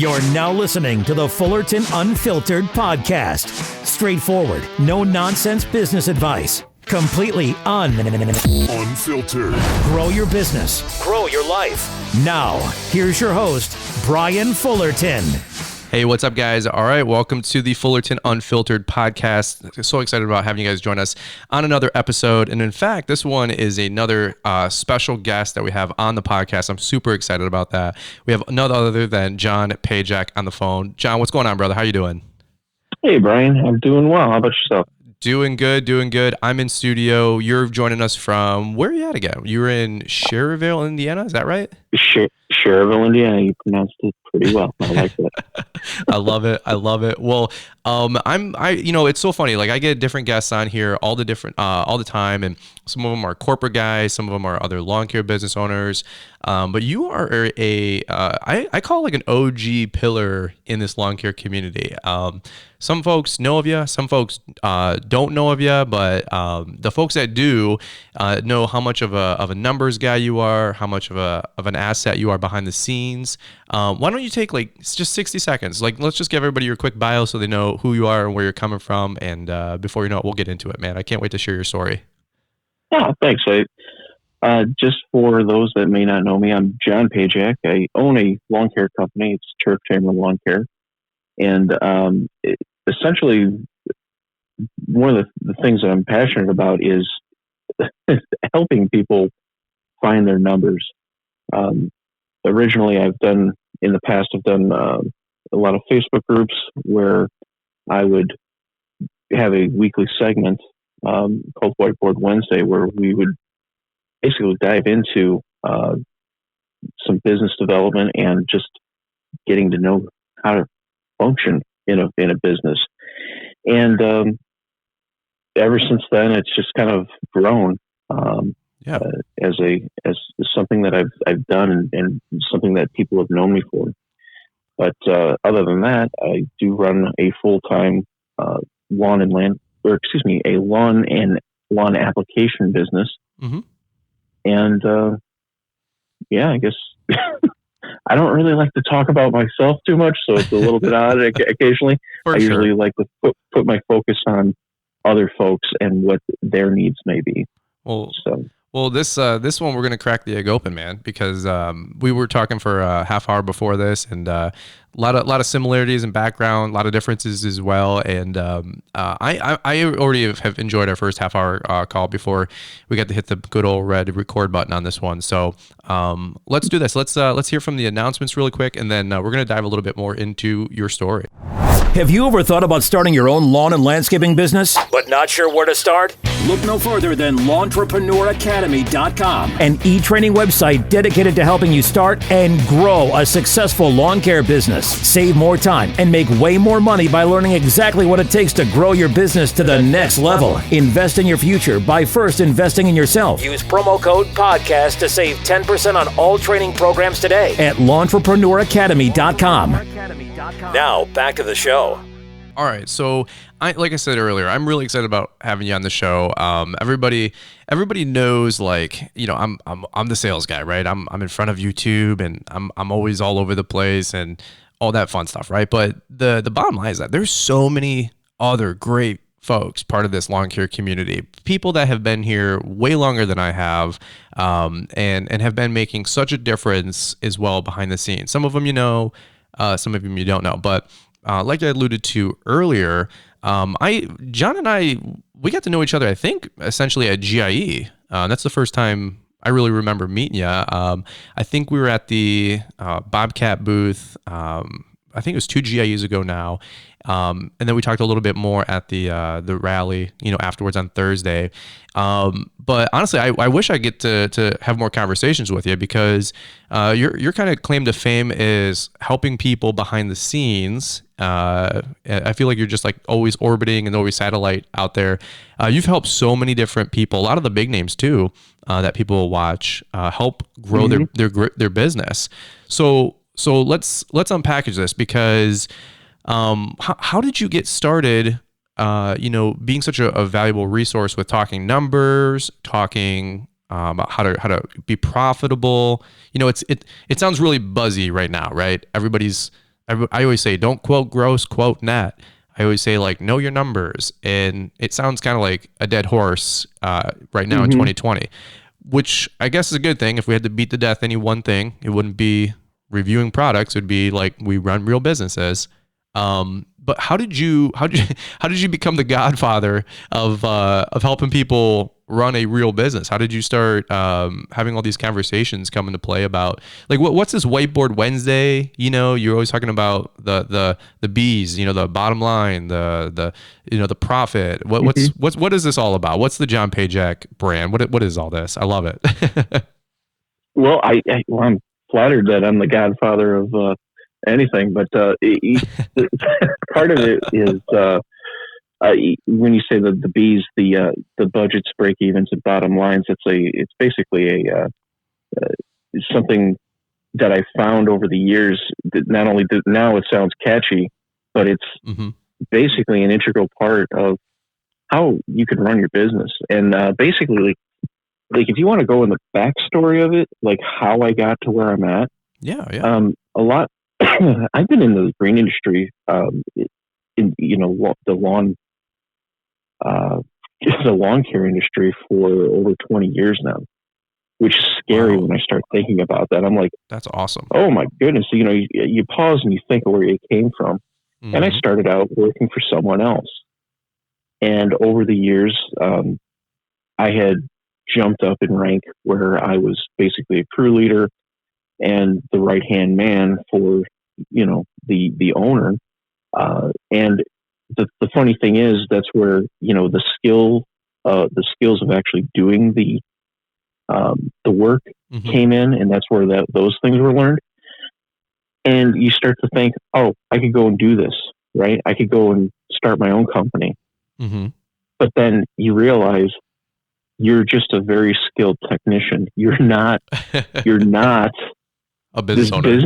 You're now listening to the Fullerton Unfiltered podcast. Straightforward, no nonsense business advice. Completely unfiltered. Grow your business. Grow your life. Now, here's your host, Brian Fullerton. Hey, what's up, guys? All right, welcome to the Fullerton Unfiltered podcast. So excited about having you guys join us on another episode. And in fact, this one is another special guest that we have on the podcast. I'm super excited about that. We have none other than John Pajak on the phone. John, what's going on, brother? How you doing? Hey, Brian. I'm doing well. How about yourself? Doing good. I'm in studio. You're joining us from, where are you at again? You were in Cherryville, Indiana. Is that right? Cherryville, Indiana. You pronounced it pretty well. I like it. I love it. Well, it's so funny. Like, I get different guests on here all the time, and some of them are corporate guys, some of them are other lawn care business owners. But you are I call it like an OG pillar in this lawn care community. Some folks know of you, some folks don't know of you, but the folks that do know how much of a numbers guy you are, how much of an asset you are behind the scenes. Why don't you take like just 60 seconds? Like, let's just give everybody your quick bio so they know who you are and where you're coming from. And before you know it, we'll get into it, man. I can't wait to share your story. Yeah, thanks. Just for those that may not know me, I'm John Pajak. I own a lawn care company. It's Turf Tamer Lawn Care. And essentially, one of the things that I'm passionate about is helping people find their numbers. Originally, I've done a lot of Facebook groups where I would have a weekly segment called Whiteboard Wednesday, where we would basically dive into some business development and just getting to know how to function in a business. And ever since then, it's just kind of grown as something that I've done and something that people have known me for. But other than that, I do run a full-time lawn and lawn application business. Mm-hmm. And I guess I don't really like to talk about myself too much, so it's a little bit odd occasionally. Usually like to put my focus on other folks and what their needs may be. Well, this one we're gonna crack the egg open, man, because we were talking for a half hour before this, and a lot of similarities in background, a lot of differences as well. And I already have enjoyed our first half hour call before we got to hit the good old red record button on this one. So let's do this. Let's hear from the announcements really quick, and then we're gonna dive a little bit more into your story. Have you ever thought about starting your own lawn and landscaping business, but not sure where to start? Look no further than LawnTrepreneurAcademy.com, an e-training website dedicated to helping you start and grow a successful lawn care business. Save more time and make way more money by learning exactly what it takes to grow your business to the next level. Invest in your future by first investing in yourself. Use promo code PODCAST to save 10% on all training programs today at LawnTrepreneurAcademy.com. Now, back to the show. All right, so like I said earlier, I'm really excited about having you on the show. Everybody knows, like, you know, I'm the sales guy, right? I'm in front of YouTube, and I'm always all over the place and all that fun stuff, right? But the bottom line is that there's so many other great folks part of this lawn care community, people that have been here way longer than I have, and have been making such a difference as well behind the scenes. Some of them you know, some of them you don't know, but like I alluded to earlier, John and I, we got to know each other, I think, essentially at GIE. That's the first time I really remember meeting you. I think we were at the Bobcat booth. I think it was 2 GIEs ago now. And then we talked a little bit more at the rally, afterwards on Thursday. But honestly, I wish I get to have more conversations with you, because your kind of claim to fame is helping people behind the scenes. I feel like you're just like always orbiting and always satellite out there. You've helped so many different people, a lot of the big names too, that people will watch, help grow their business. So let's unpackage this, because how did you get started, being such a valuable resource with talking numbers, talking about how to be profitable? It sounds really buzzy right now, right? Everybody's I always say, don't quote gross, quote net. I always say, like, know your numbers. And it sounds kind of like a dead horse right now in 2020, which I guess is a good thing. If we had to beat to death any one thing, it wouldn't be reviewing products. It would be like, we run real businesses. But how did you become the godfather of helping people run a real business? How did you start having all these conversations come into play about, like, what's this whiteboard Wednesday? You know, you're always talking about the B's, you know, the bottom line, the you know, the profit. What is this all about? What's the John Pajak brand? What is all this? I love it. Well, I'm flattered that I'm the godfather of anything, but part of it is when you say the B's, the budgets, break evens, and bottom lines. It's basically something that I found over the years. That not only now it sounds catchy, but it's basically an integral part of how you can run your business. And basically, like if you want to go in the backstory of it, like how I got to where I'm at. Yeah. A lot. I've been in the green industry, in the lawn care industry for over 20 years now, which is scary when I start thinking about that. I'm like, that's awesome. Oh my goodness. You know, you pause and you think of where you came from. And I started out working for someone else. And over the years, I had jumped up in rank where I was basically a crew leader and the right-hand man for, you know, the owner. And the funny thing is that's where, you know, the skills of actually doing the work came in, and that's where those things were learned. And you start to think, oh, I could go and do this, right? I could go and start my own company. But then you realize you're just a very skilled technician. You're not a business owner.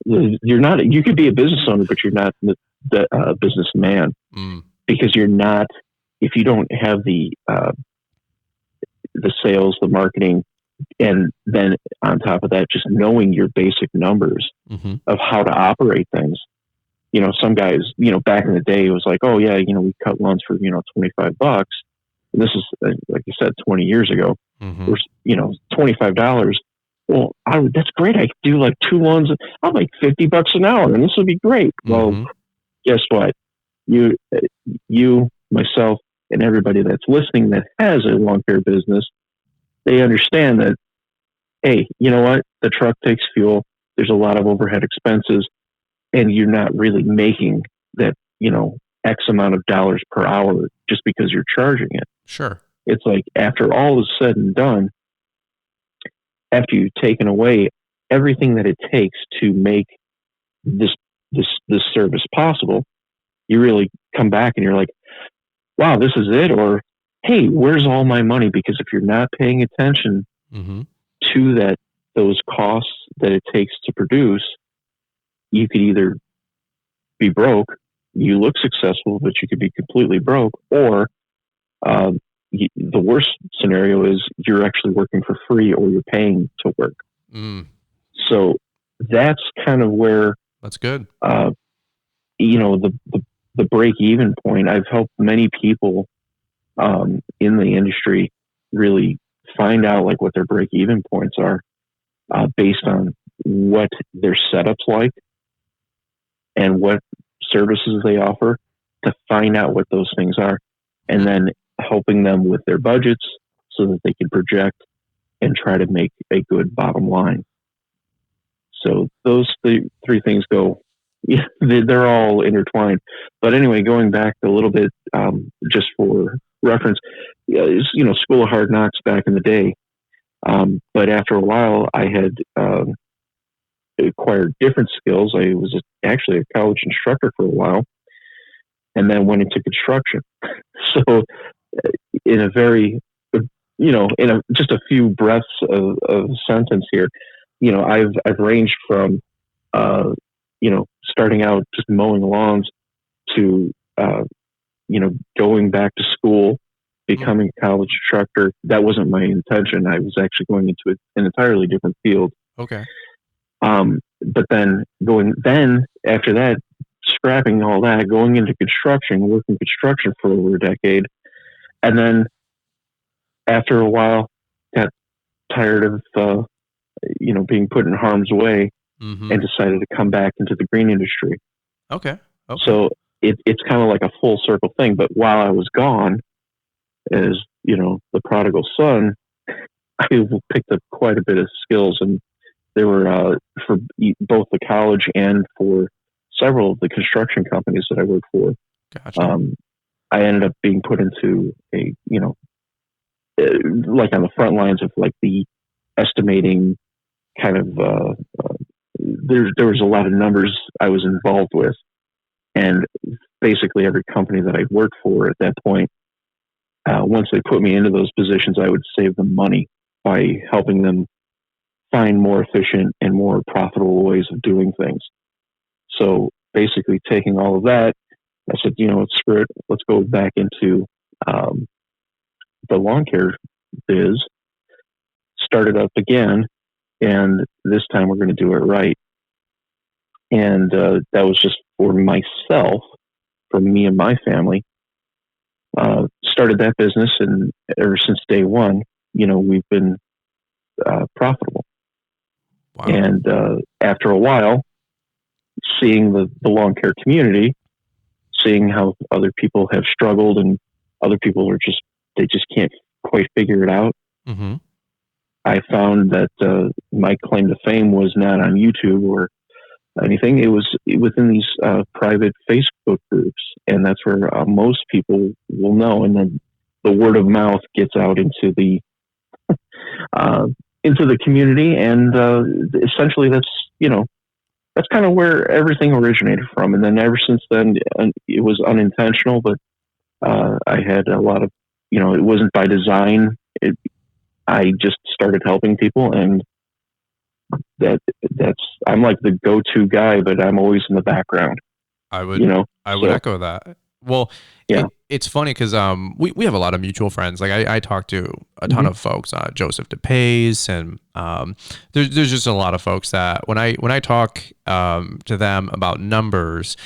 You're not. You could be a business owner, but you're not the businessman because you're not. If you don't have the sales, the marketing, and then on top of that, just knowing your basic numbers of how to operate things. You know, some guys, you know, back in the day, it was like, oh yeah, you know, we cut lawns for, you know, $25. And this is, like you said, 20 years ago, or, you know, $25. Well, that's great. I could do like 2 lawns. I'll make $50 an hour and this would be great. Well, guess what? You, myself, and everybody that's listening that has a lawn care business, they understand that, hey, you know what? The truck takes fuel. There's a lot of overhead expenses, and you're not really making that, you know, X amount of dollars per hour just because you're charging it. Sure. It's like after all is said and done, after you've taken away everything that it takes to make this service possible, you really come back and you're like, wow, this is it? Or, hey, where's all my money? Because if you're not paying attention to those costs that it takes to produce, you could either be broke, you look successful, but you could be completely broke, or the worst scenario is you're actually working for free or you're paying to work. So that's kind of where that's good. You know, the break even point. I've helped many people in the industry really find out like what their break even points are based on what their setup's like and what services they offer, to find out what those things are, and then helping them with their budgets so that they can project and try to make a good bottom line. So those three things go, they're all intertwined. But anyway, going back a little bit, just for reference, you know, School of Hard Knocks back in the day. But after a while, I had acquired different skills. I was actually a college instructor for a while, and then went into construction. So in a very, you know, just a few breaths of sentence here, you know, I've ranged from, you know, starting out just mowing lawns to, you know, going back to school, becoming a college instructor. That wasn't my intention. I was actually going into an entirely different field. Okay. But then after that, scrapping all that, going into construction, working construction for over a decade, and then after a while, got tired of being put in harm's way, and decided to come back into the green industry. Okay. So it's kind of like a full circle thing. But while I was gone, as the prodigal son, I picked up quite a bit of skills, and they were for both the college and for several of the construction companies that I worked for. Gotcha. I ended up being put into a, like on the front lines of like the estimating kind of, there was a lot of numbers I was involved with, and basically every company that I worked for at that point, once they put me into those positions, I would save them money by helping them find more efficient and more profitable ways of doing things. So basically taking all of that, I said, screw it. Let's go back into the lawn care biz, start it up again, and this time we're going to do it right. And that was just for myself, for me and my family. Started that business, and ever since day one, we've been profitable. Wow. And after a while, seeing the lawn care community, seeing how other people have struggled and other people they just can't quite figure it out. Mm-hmm. I found that my claim to fame was not on YouTube or anything. It was within these private Facebook groups, and that's where most people will know. And then the word of mouth gets out into the community, and essentially that's kind of where everything originated from. And then ever since then, it was unintentional, but I had a lot of, it wasn't by design. I just started helping people, and I'm like the go-to guy, but I'm always in the background. I would echo that. Well, yeah. It's funny because we have a lot of mutual friends. Like I talk to a ton of folks, Joseph DePace, and there's just a lot of folks that when I talk to them about numbers,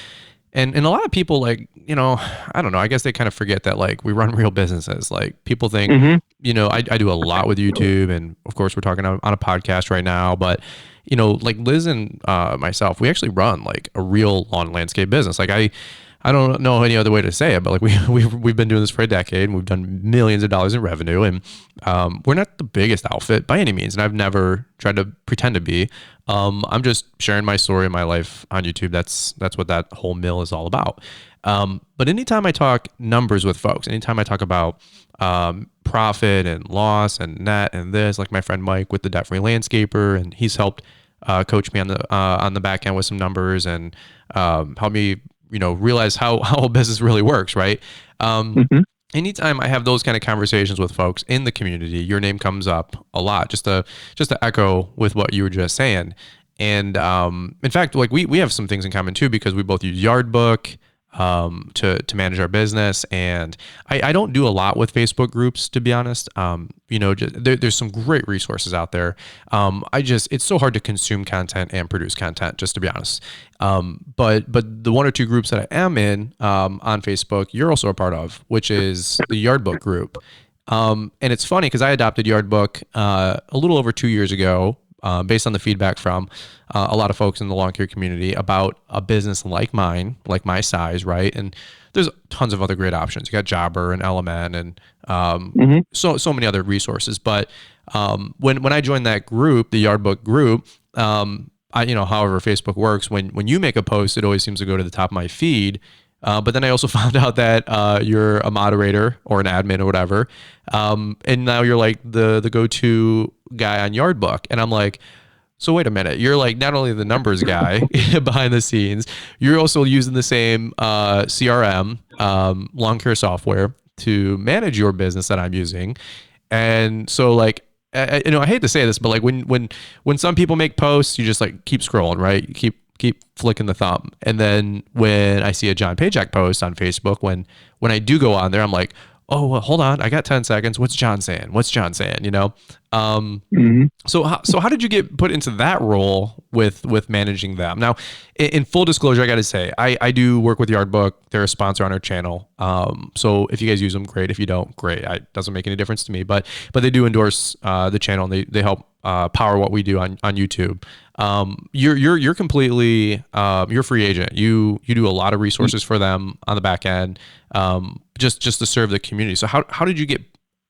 and a lot of people, like, I don't know, I guess they kind of forget that, like, we run real businesses. Like, people think, I do a lot with YouTube, and of course we're talking on a podcast right now, but like Liz and myself, we actually run like a real lawn landscape business. Like I don't know any other way to say it, but like we've been doing this for a decade, and we've done millions of dollars in revenue, and we're not the biggest outfit by any means, and I've never tried to pretend to be. I'm just sharing my story and my life on YouTube. That's what that whole mill is all about. But anytime I talk numbers with folks, anytime I talk about profit and loss and net and this, like my friend Mike with the Debt Free Landscaper, and he's helped coach me on the back end with some numbers and help me realize how business really works, right? Anytime I have those kind of conversations with folks in the community, your name comes up a lot, just to echo with what you were just saying. And in fact, like we have some things in common too, because we both use Yardbook to manage our business. And I don't do a lot with Facebook groups, to be honest. There's some great resources out there. It's so hard to consume content and produce content, just to be honest. But the one or two groups that I am in on Facebook, you're also a part of, which is the Yardbook group. And it's funny because I adopted Yardbook a little over 2 years ago, based on the feedback from a lot of folks in the lawn care community about a business like mine, like my size, right? And there's tons of other great options. You got Jobber and Element and so many other resources. But when I joined that group, the Yardbook group, however Facebook works, when you make a post, it always seems to go to the top of my feed. But then I also found out that you're a moderator or an admin or whatever. And now you're like the go-to guy on Yardbook. And I'm like, so wait a minute. You're like not only the numbers guy behind the scenes, you're also using the same CRM, lawn care software to manage your business that I'm using. And so like, I hate to say this, but like when some people make posts, you just like keep scrolling, right? You keep flicking the thumb. And then when I see a John Pajak post on Facebook, when I do go on there, I'm like, oh, well, hold on, I got 10 seconds. What's John saying? What's John saying? Mm-hmm. So how did you get put into that role with managing them? Now, in full disclosure, I got to say, I do work with Yardbook. They're a sponsor on our channel. So if you guys use them, great. If you don't, great. It doesn't make any difference to me. But they do endorse the channel, and they help power what we do on YouTube. You're completely you're a free agent. You do a lot of resources for them on the back end, just to serve the community. So how did you get?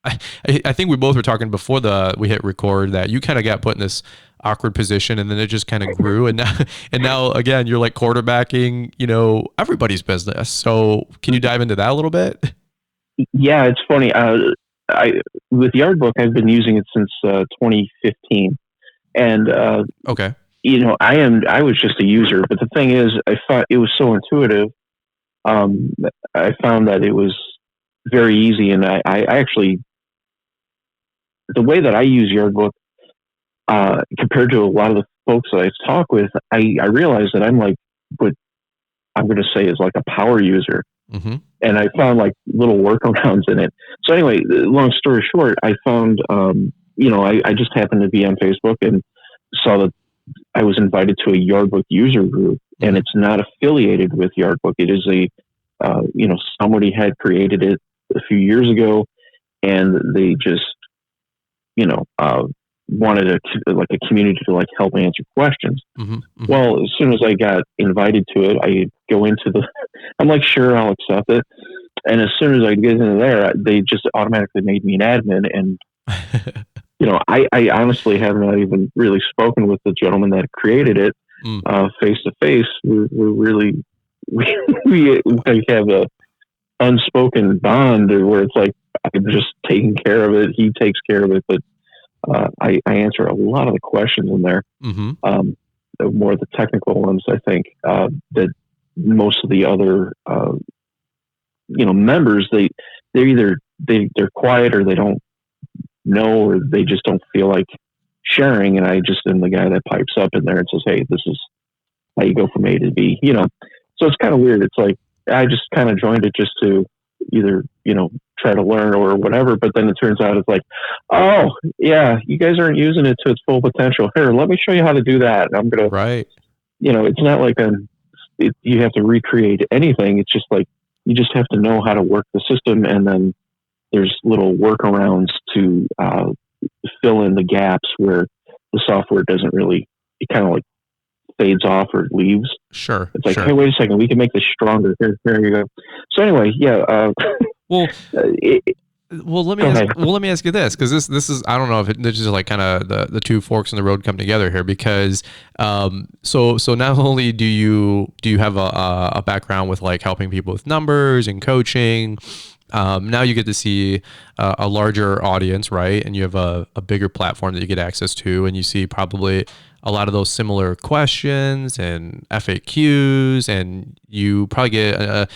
I think we both were talking before we hit record that you kind of got put in this awkward position, and then it just kind of grew, and now again you're like quarterbacking, everybody's business. So can you dive into that a little bit? Yeah, it's funny. With Yardbook, I've been using it since 2015, and Okay. I was just a user, but the thing is, I thought it was so intuitive. I found that it was very easy, and I actually, the way that I use Yardbook, compared to a lot of the folks that I talk with, I realize that I'm like what I'm going to say is like a power user. Mm-hmm. And I found like little workarounds in it. So anyway, long story short, I found, I just happened to be on Facebook and saw that I was invited to a Yardbook user group, and it's not affiliated with Yardbook. It is somebody had created it a few years ago, and they just, wanted a community to like help answer questions. Mm-hmm. Mm-hmm. Well, as soon as I got invited to it, I go into I'm like, sure, I'll accept it. And as soon as I get into there, they just automatically made me an admin. And, I honestly haven't even really spoken with the gentleman that created it face to face. We're really, we have a unspoken bond where it's like, I'm just taking care of it. He takes care of it. But I answer a lot of the questions in there. Mm-hmm. More of the technical ones, I think, that most of the other, members, they're quiet, or they don't know, or they just don't feel like sharing. And I just am the guy that pipes up in there and says, hey, this is how you go from A to B, so it's kind of weird. It's like, I just kind of joined it just to either, try to learn or whatever. But then it turns out it's like, oh yeah, you guys aren't using it to its full potential. Here, let me show you how to do that. I'm going to, right. It's not like you have to recreate anything. It's just like, you just have to know how to work the system. And then there's little workarounds to fill in the gaps where the software doesn't really, it kind of like fades off or leaves. Sure. It's like, sure. hey, wait a second, we can make this stronger. Here you go. So anyway, yeah. Well, let me ask you this, because this is, I don't know if this is like kind of the two forks in the road come together here, because so not only do you have a background with like helping people with numbers and coaching, now you get to see a larger audience, right? And you have a bigger platform that you get access to, and you see probably a lot of those similar questions and FAQs, and you probably get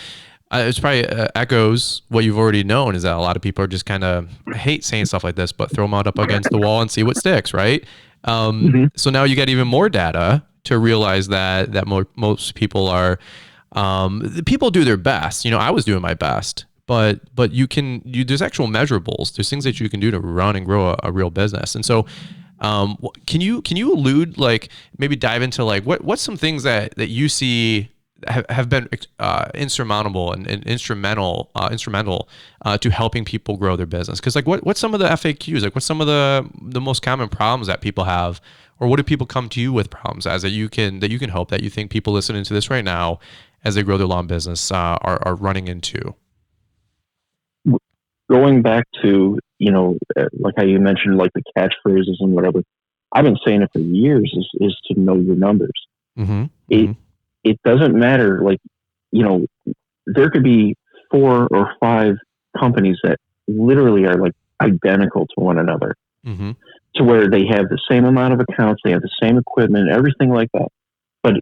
it's probably echoes what you've already known, is that a lot of people are just kind of, I hate saying stuff like this, but throw them out up against the wall and see what sticks, right? So now you got even more data to realize that most people are, people do their best. I was doing my best, but there's actual measurables. There's things that you can do to run and grow a real business. And so, can you allude, like maybe dive into like what's some things that you see have been insurmountable and instrumental to helping people grow their business? Because like what's some of the FAQs, like what's some of the most common problems that people have, or what do people come to you with problems as that you can help, that you think people listening to this right now as they grow their lawn business are running into? Going back to, like how you mentioned, like the catchphrases and whatever, I've been saying it for years, is to know your numbers. Mm-hmm. It doesn't matter. Like, there could be 4 or 5 companies that literally are like identical to one another, to where they have the same amount of accounts, they have the same equipment, everything like that. But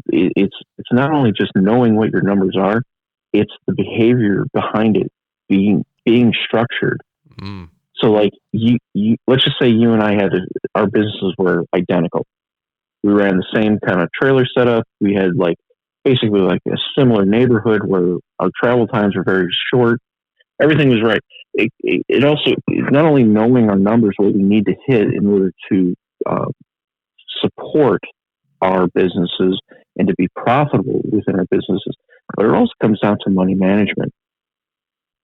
it's not only just knowing what your numbers are, it's the behavior behind it being structured. So like you let's just say you and I our businesses were identical. We ran the same kind of trailer setup. We had like basically like a similar neighborhood where our travel times were very short. everything was right. It also, not only knowing our numbers, what we need to hit in order to support our businesses and to be profitable within our businesses, but it also comes down to money management.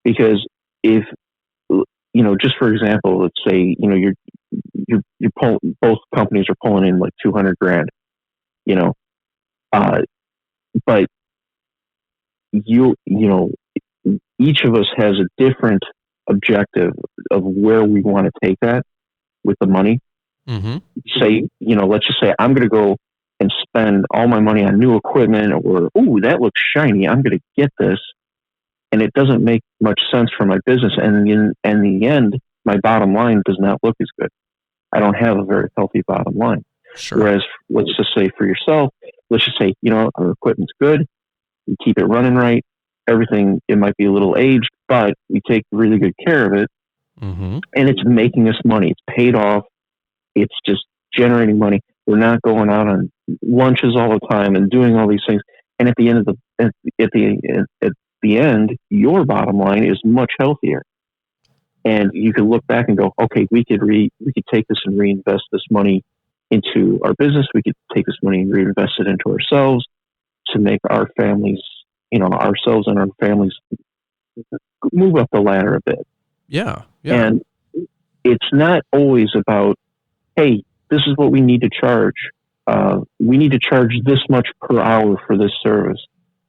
Because if, just for example, let's say, you're both companies are pulling in like 200 grand, but each of us has a different objective of where we want to take that with the money. Mm-hmm. Say, let's just say I'm going to go and spend all my money on new equipment, or, ooh, that looks shiny, I'm going to get this. And it doesn't make much sense for my business. And in the end, my bottom line does not look as good. I don't have a very healthy bottom line. Sure. Whereas, let's just say for yourself, let's just say, our equipment's good. We keep it running right. Everything, it might be a little aged, but we take really good care of it. Mm-hmm. And it's making us money. It's paid off. It's just generating money. We're not going out on lunches all the time and doing all these things. And at the end, your bottom line is much healthier. And you can look back and go, okay, we could take this and reinvest this money into our business. We could take this money and reinvest it into ourselves to make our families, ourselves and our families move up the ladder a bit. Yeah. And it's not always about, hey, this is what we need to charge. We need to charge this much per hour for this service.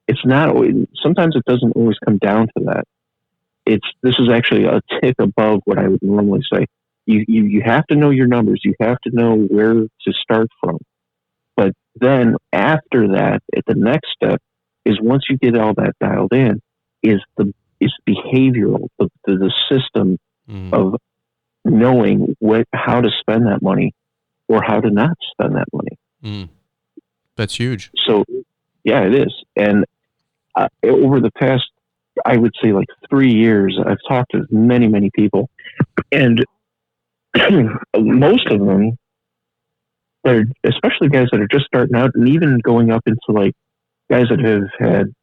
It's not always, sometimes it doesn't always come down to that. This is actually a tick above what I would normally say. You have to know your numbers. You have to know where to start from. But then after that, the next step is, once you get all that dialed in, is behavioral, the system of knowing how to spend that money or how to not spend that money. That's huge. So, yeah, it is. And over the past, I would say, like 3 years, I've talked to many, many people, and most of them, especially guys that are just starting out, and even going up into like guys that have had,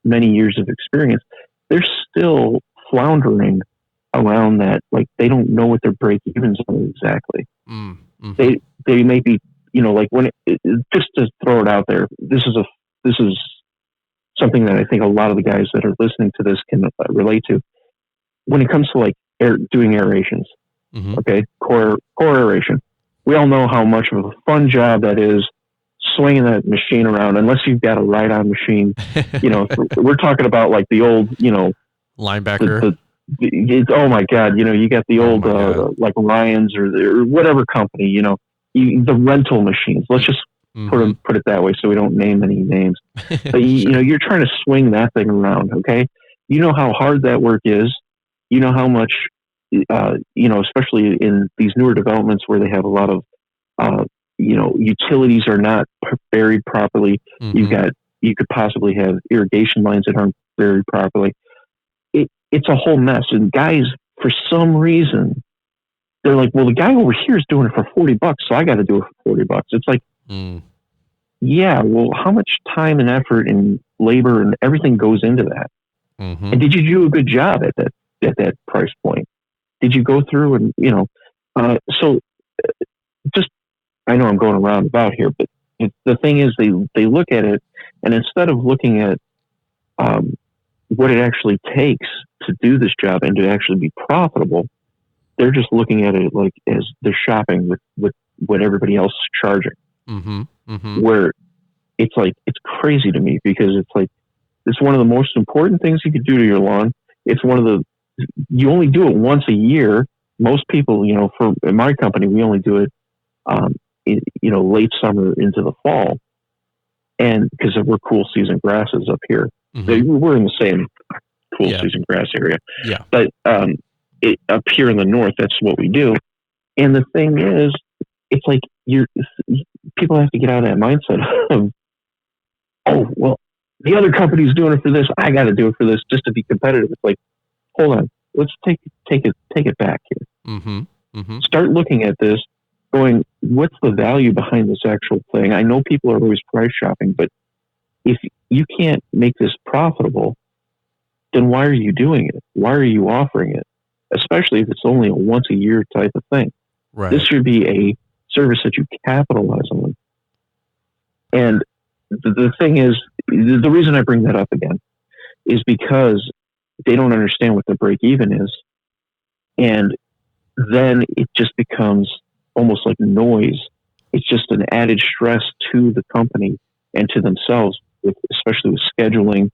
many years of experience, they're still floundering around that. Like, they don't know what their break evens are exactly. Mm-hmm. They may be, like, when just to throw it out there, this is something that I think a lot of the guys that are listening to this can relate to. When it comes to like doing aerations, okay, core aeration, we all know how much of a fun job that is, swinging that machine around. Unless you've got a ride-on machine, we're talking about like the old, linebacker. Oh my God, you got the old like Ryan's or whatever company, the rental machines. Let's just put it that way, so we don't name any names. But you're trying to swing that thing around. Okay, you know how hard that work is. You know how much, especially in these newer developments where they have a lot of, utilities are not buried properly. You could possibly have irrigation lines that aren't buried properly. It's a whole mess. And guys, for some reason, they're like, well, the guy over here is doing it for $40, so I got to do it for $40. It's like, yeah, well, how much time and effort and labor and everything goes into that? And did you do a good job at that price point? Did you go through and, so just, I know I'm going around about here, but the thing is, they look at it, and instead of looking at what it actually takes to do this job and to actually be profitable, they're just looking at it like as they're shopping with what everybody else is charging. Where it's like, it's crazy to me, because it's like, it's one of the most important things you could do to your lawn. It's you only do it once a year. Most people, in my company, we only do it, late summer into the fall. And because we're cool season grasses up here, we're in the same cool season grass area. Yeah. But up here in the north, that's what we do. And the thing is, it's like people have to get out of that mindset of, oh, well, the other company's doing it for this, I got to do it for this just to be competitive. It's like, hold on, let's take it back here. Start looking at this, going, what's the value behind this actual thing? I know people are always price shopping, but if you can't make this profitable, then why are you doing it? Why are you offering it? Especially if it's only a once a year type of thing. Right. This should be a service that you capitalize on. And the thing is, the reason I bring that up again is because they don't understand what the break even is. And then it just becomes almost like noise. It's just an added stress to the company and to themselves, especially with scheduling.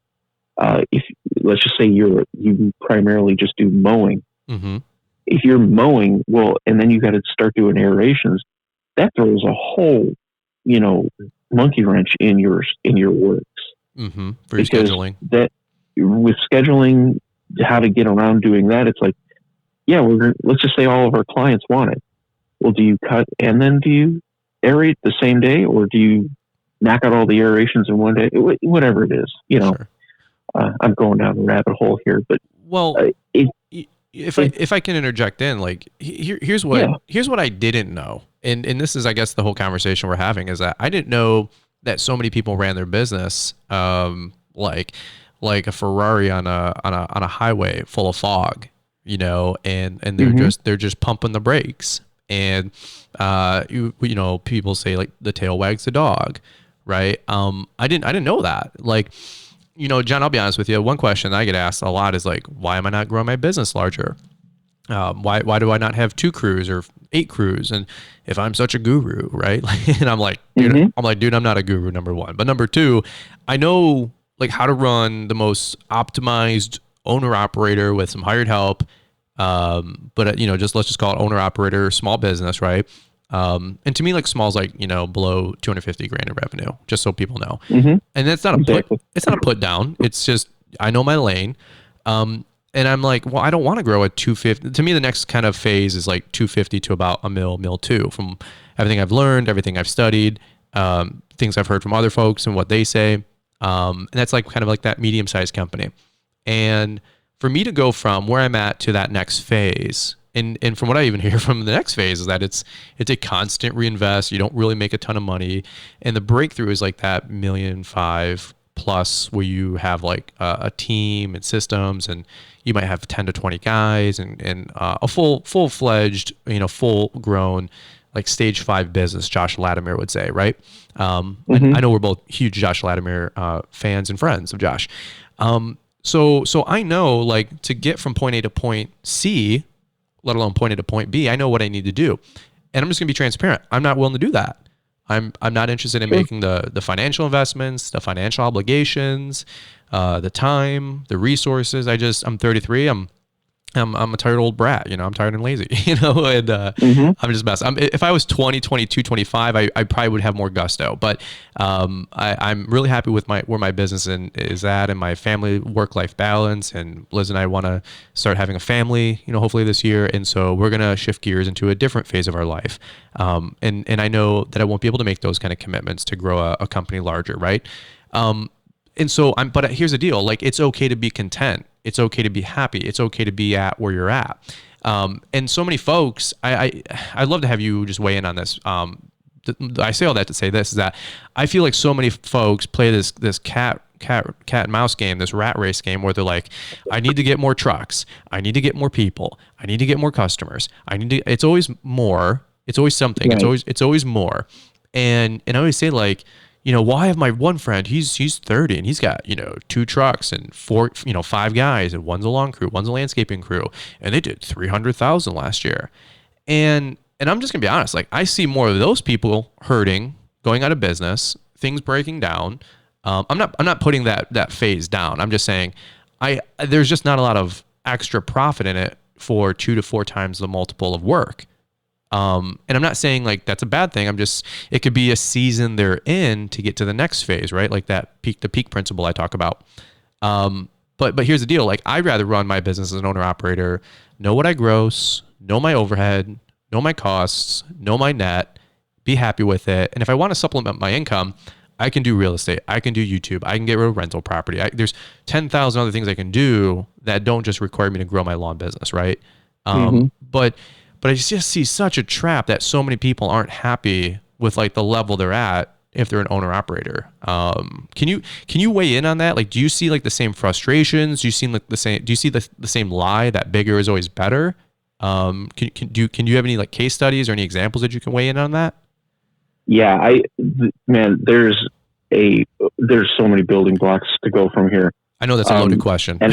If let's just say you primarily just do mowing. Mm-hmm. If you're mowing, well, and then you got to start doing aerations, that throws a whole, monkey wrench in your works. Mm-hmm. For your scheduling. That with scheduling, how to get around doing that, it's like, yeah, let's just say all of our clients want it. Well, do you cut and then do you aerate the same day, or do you knock out all the aerations in one day? Whatever it is, Sure. I'm going down a rabbit hole here, but if I can interject in, like here's what I didn't know, and this is, I guess, the whole conversation we're having is that I didn't know that so many people ran their business like a Ferrari on a highway full of fog, and they're just pumping the brakes, and people say like the tail wags the dog, right? I didn't know that, like. John, I'll be honest with you. One question I get asked a lot is like, why am I not growing my business larger? Why do I not have 2 crews or 8 crews? And if I'm such a guru, right? And I'm like, dude, I'm not a guru, number one. But number 2, I know like how to run the most optimized owner operator with some hired help. But let's just call it owner operator, small business, right? And to me, like small is like, below 250 grand in revenue, just so people know. Mm-hmm. And that's not it's not a put down. It's just, I know my lane. And I'm like, well, I don't want to grow at 250. To me, the next kind of phase is like 250 to about a mil 2 from everything I've learned, everything I've studied, things I've heard from other folks and what they say. And that's like kind of like that medium-sized company. And for me to go from where I'm at to that next phase, and from what I even hear from the next phase is that it's a constant reinvest. You don't really make a ton of money. And the breakthrough is like that $1.5 million plus, where you have like a team and systems, and you might have 10 to 20 guys and a full-fledged, full-grown like stage 5 business, Josh Latimer would say, right? I know we're both huge Josh Latimer fans and friends of Josh. So I know, like, to get from point A to point C, let alone point A to point B, I know what I need to do. And I'm just gonna be transparent. I'm not willing to do that. I'm not interested in making the financial investments, the financial obligations, the time, the resources. I'm 33. I'm a tired old brat, I'm tired and lazy, and I'm just messing. If I was 20, 22, 25, I probably would have more gusto, but I'm really happy with where my business is at, and my family work-life balance, and Liz and I want to start having a family, hopefully this year. And so we're going to shift gears into a different phase of our life. And I know that I won't be able to make those kind of commitments to grow a company larger. Right. And so but here's the deal, like, it's okay to be content. It's okay to be happy. It's okay to be at where you're at. And so many folks, I'd love to have you just weigh in on this. I say all that to say this, is that I feel like so many folks play this cat and mouse game, this rat race game, where they're like, I need to get more trucks. I need to get more people. I need to get more customers. It's always more. It's always something. Right. It's always more. And I always say, like, well, I have my one friend, he's 30 and he's got, 2 trucks and 5 guys, and one's a lawn crew, one's a landscaping crew, and they did 300,000 last year. And I'm just gonna be honest, like, I see more of those people hurting, going out of business, things breaking down. I'm not putting that phase down. I'm just saying there's just not a lot of extra profit in it for 2 to 4 times the multiple of work. And I'm not saying like that's a bad thing. It could be a season they're in to get to the next phase, right? Like the peak principle I talk about. But here's the deal. Like, I'd rather run my business as an owner operator, know what I gross, know my overhead, know my costs, know my net, be happy with it. And if I want to supplement my income, I can do real estate. I can do YouTube. I can get rid of rental property. There's 10,000 other things I can do that don't just require me to grow my lawn business, right? But I just see such a trap that so many people aren't happy with like the level they're at, if they're an owner operator. Can you weigh in on that? Like, do you see like the same frustrations? Do you see like do you see the same lie that bigger is always better? Can you have any like case studies or any examples that you can weigh in on that? Yeah, man, there's so many building blocks to go from here. I know that's a loaded question. and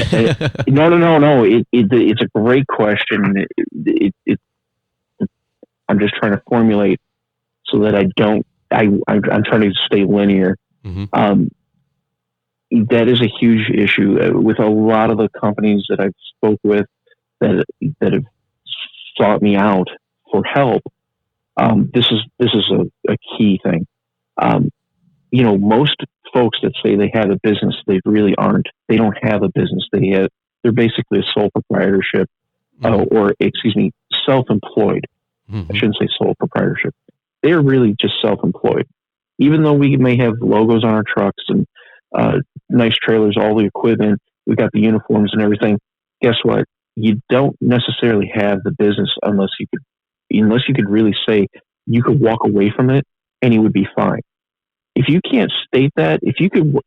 no. It's a great question. I'm just trying to formulate so that I'm trying to stay linear. Mm-hmm. That is a huge issue with a lot of the companies that I've spoke with that have sought me out for help. This is a key thing. Most folks that say they have a business, they really aren't. They don't have a business. They're basically a sole proprietorship, self-employed. Mm-hmm. I shouldn't say sole proprietorship. They're really just self-employed. Even though we may have logos on our trucks and nice trailers, all the equipment, we got the uniforms and everything. Guess what? You don't necessarily have the business unless you could really say you could walk away from it and you would be fine. If you can't state that, if you could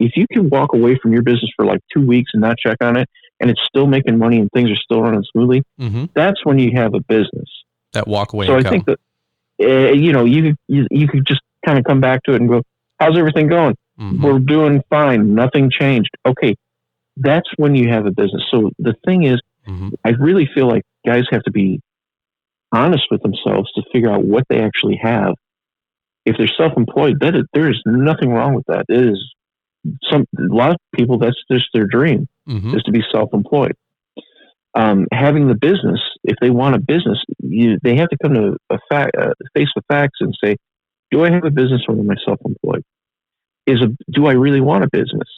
walk away from your business for like 2 weeks and not check on it, and it's still making money and things are still running smoothly, mm-hmm. that's when you have a business. That walk away. So I think that you could just kind of come back to it and go, "How's everything going?" Mm-hmm. We're doing fine. Nothing changed. Okay, that's when you have a business. So the thing is, mm-hmm. I really feel like guys have to be honest with themselves to figure out what they actually have. If they're self-employed, there is nothing wrong with that. It is a lot of people, that's just their dream, mm-hmm. is to be self-employed. Having the business, if they want a business, they have to come to face the facts and say, do I have a business or am I self-employed? Do I really want a business?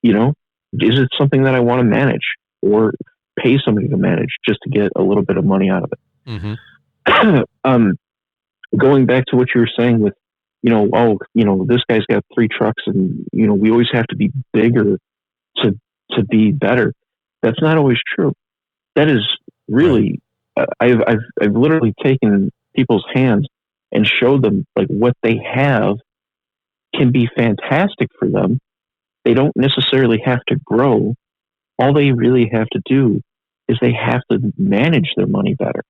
Is it something that I want to manage or pay somebody to manage just to get a little bit of money out of it? Mm-hmm. Going back to what you were saying with, this guy's got 3 trucks and, we always have to be bigger to be better. That's not always true. That is really, I've literally taken people's hands and showed them like what they have can be fantastic for them. They don't necessarily have to grow. All they really have to do is they have to manage their money better.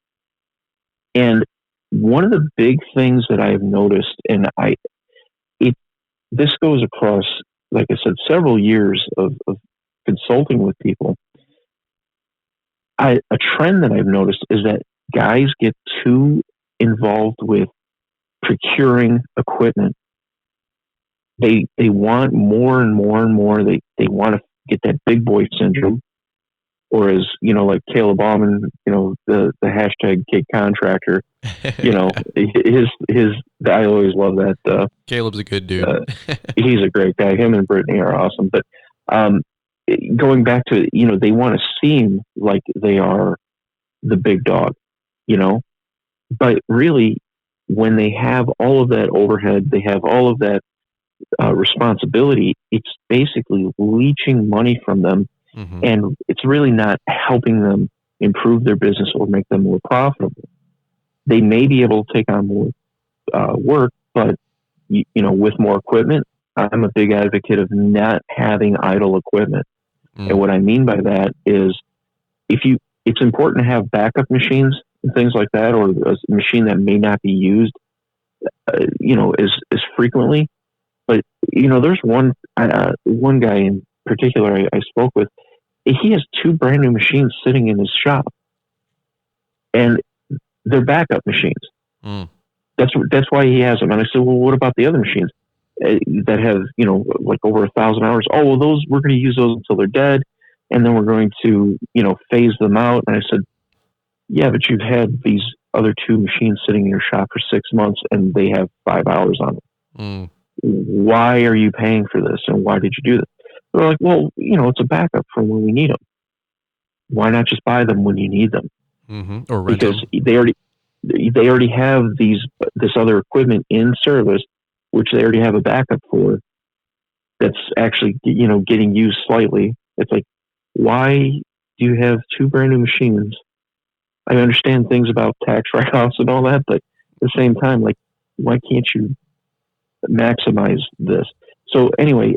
And one of the big things that I've noticed, and this goes across, like I said, several years of consulting with people. A trend that I've noticed is that guys get too involved with procuring equipment. They want more and more and more. They want to get that big boy syndrome, or as like Caleb Bauman, the hashtag Kid Contractor. I always love that. Caleb's a good dude. He's a great guy. Him and Brittany are awesome. But going back to, they want to seem like they are the big dog, but really when they have all of that overhead, they have all of that responsibility, it's basically leeching money from them. Mm-hmm. And it's really not helping them improve their business or make them more profitable. They may be able to take on more work, but with more equipment, I'm a big advocate of not having idle equipment. Mm. And what I mean by that is, it's important to have backup machines and things like that, or a machine that may not be used, as frequently. But there's one guy in particular I spoke with. He has 2 brand new machines sitting in his shop, and they're backup machines. Mm. That's why he has them. And I said, well, what about the other machines that have like over 1,000 hours? Oh, well, those we're going to use those until they're dead, and then we're going to phase them out. And I said, yeah, but you've had these other 2 machines sitting in your shop for 6 months, and they have 5 hours on them. Mm. Why are you paying for this, and why did you do this? They're like, well, it's a backup for when we need them. Why not just buy them when you need them? Mm-hmm. Or rent because them. they already have this other equipment in service, which they already have a backup for. That's actually getting used slightly. It's like, why do you have 2 brand new machines? I understand things about tax write-offs and all that, but at the same time, like, why can't you maximize this. So anyway,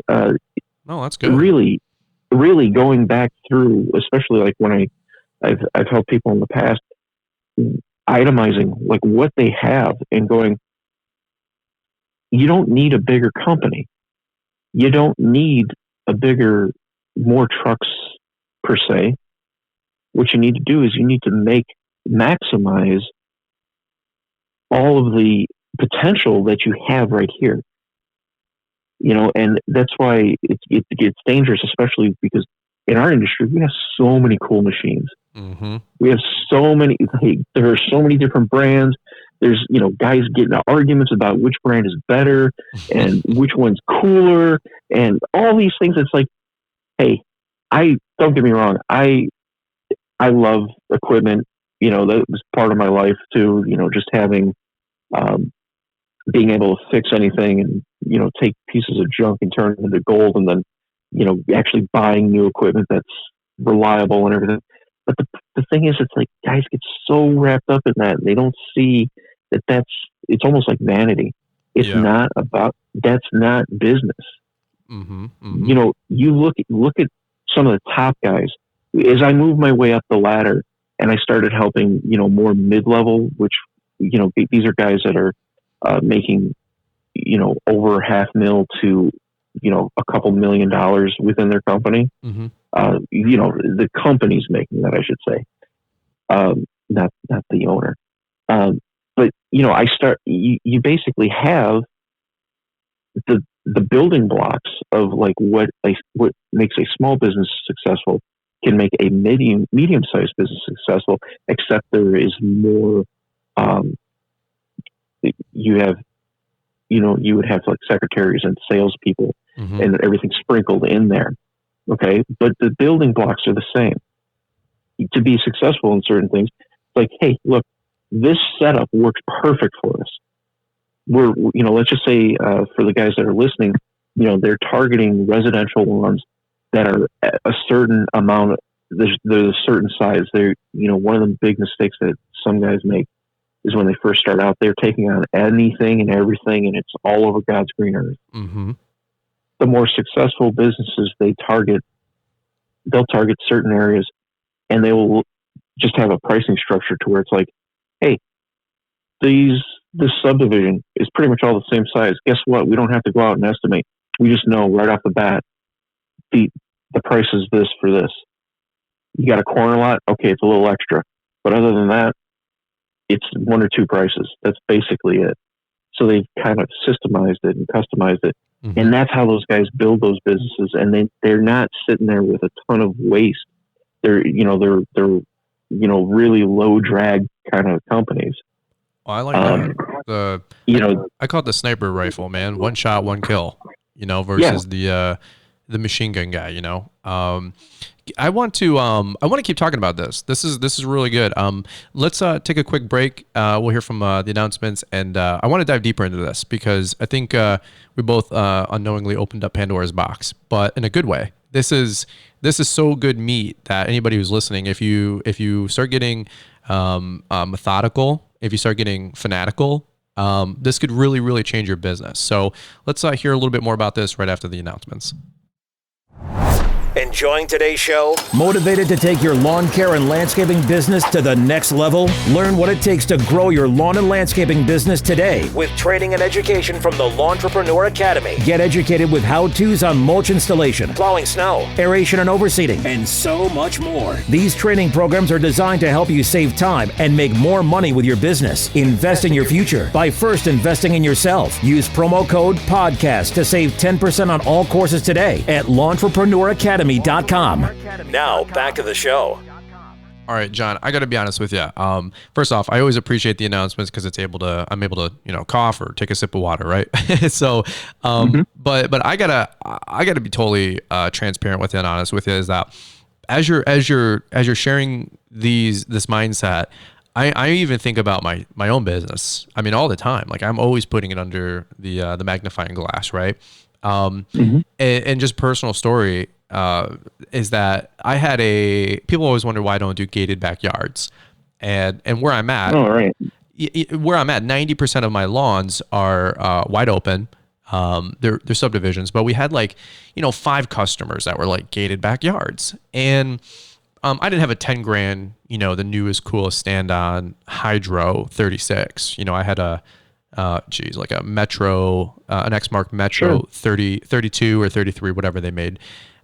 Oh, that's good. Really going back through, especially like when I've helped people in the past, itemizing like what they have and going, you don't need a bigger company. You don't need more trucks per se. What you need to do is you need to maximize all of the potential that you have right here. And that's why it gets dangerous, especially because in our industry, we have so many cool machines. Mm-hmm. We have so many, there are so many different brands. There's, guys getting into arguments about which brand is better and which one's cooler and all these things. It's like, hey, don't get me wrong. I love equipment. That was part of my life too, just having, being able to fix anything and, take pieces of junk and turn it into gold, and then, actually buying new equipment that's reliable and everything. But the thing is, it's like guys get so wrapped up in that, and they don't see that it's almost like vanity. It's that's not business. Mm-hmm, mm-hmm. You look at some of the top guys. As I moved my way up the ladder and I started helping, more mid-level, which, these are guys that are making, over $500,000 to, a couple $1 million within their company. Mm-hmm. The company's making that, I should say, not the owner. But you basically have the building blocks of like what makes a small business successful can make a medium-sized business successful, except there is more, you would have like secretaries and salespeople mm-hmm. and everything sprinkled in there. Okay. But the building blocks are the same. To be successful in certain things, like, hey, look, this setup works perfect for us. Let's just say, for the guys that are listening, they're targeting residential ones that are a certain amount. There's a certain size. One of the big mistakes that some guys make is when they first start out, they're taking on anything and everything, and it's all over God's green earth. Mm-hmm. The more successful businesses they'll target certain areas, and they will just have a pricing structure to where it's like, hey, this subdivision is pretty much all the same size. Guess what? We don't have to go out and estimate. We just know right off the bat the price is this for this. You got a corner lot? Okay, it's a little extra. But other than that, it's one or two prices. That's basically it. So they've kind of systemized it and customized it. Mm-hmm. And that's how those guys build those businesses. And they're not sitting there with a ton of waste. They're really low drag kind of companies. Oh, I like that. I call it the sniper rifle, man. One shot, one kill, versus the machine gun guy, I want to keep talking about this. This is really good. Let's take a quick break. We'll hear from the announcements, and I want to dive deeper into this because I think we both unknowingly opened up Pandora's box, but in a good way. This is so good meat that anybody who's listening, if you start getting methodical, if you start getting fanatical, this could really, really change your business. So let's hear a little bit more about this right after the announcements. Enjoying today's show? Motivated to take your lawn care and landscaping business to the next level? Learn what it takes to grow your lawn and landscaping business today with training and education from the Lawntrepreneur Academy. Get educated with how-tos on mulch installation, plowing snow, aeration and overseeding, and so much more. These training programs are designed to help you save time and make more money with your business. Invest in your future by first investing in yourself. Use promo code PODCAST to save 10% on all courses today at LawnTrepreneurAcademy.com. Now, back to the show. All right, John, I got to be honest with you. First off, I always appreciate the announcements because I'm able to cough or take a sip of water, right? So, but I gotta be totally transparent with you and honest with you is that as you're sharing this mindset, I even think about my own business. I mean, all the time. Like I'm always putting it under the magnifying glass, right? And just personal story. Is that I had people always wonder why I don't do gated backyards, and where I'm at, where I'm at, 90% of my lawns are wide open. they're subdivisions, but we had like, 5 customers that were like gated backyards. And I didn't have a 10 grand, the newest, coolest stand-on Hydro 36. I had like a Metro, an Exmark Metro Sure. 32 or 33, whatever they made.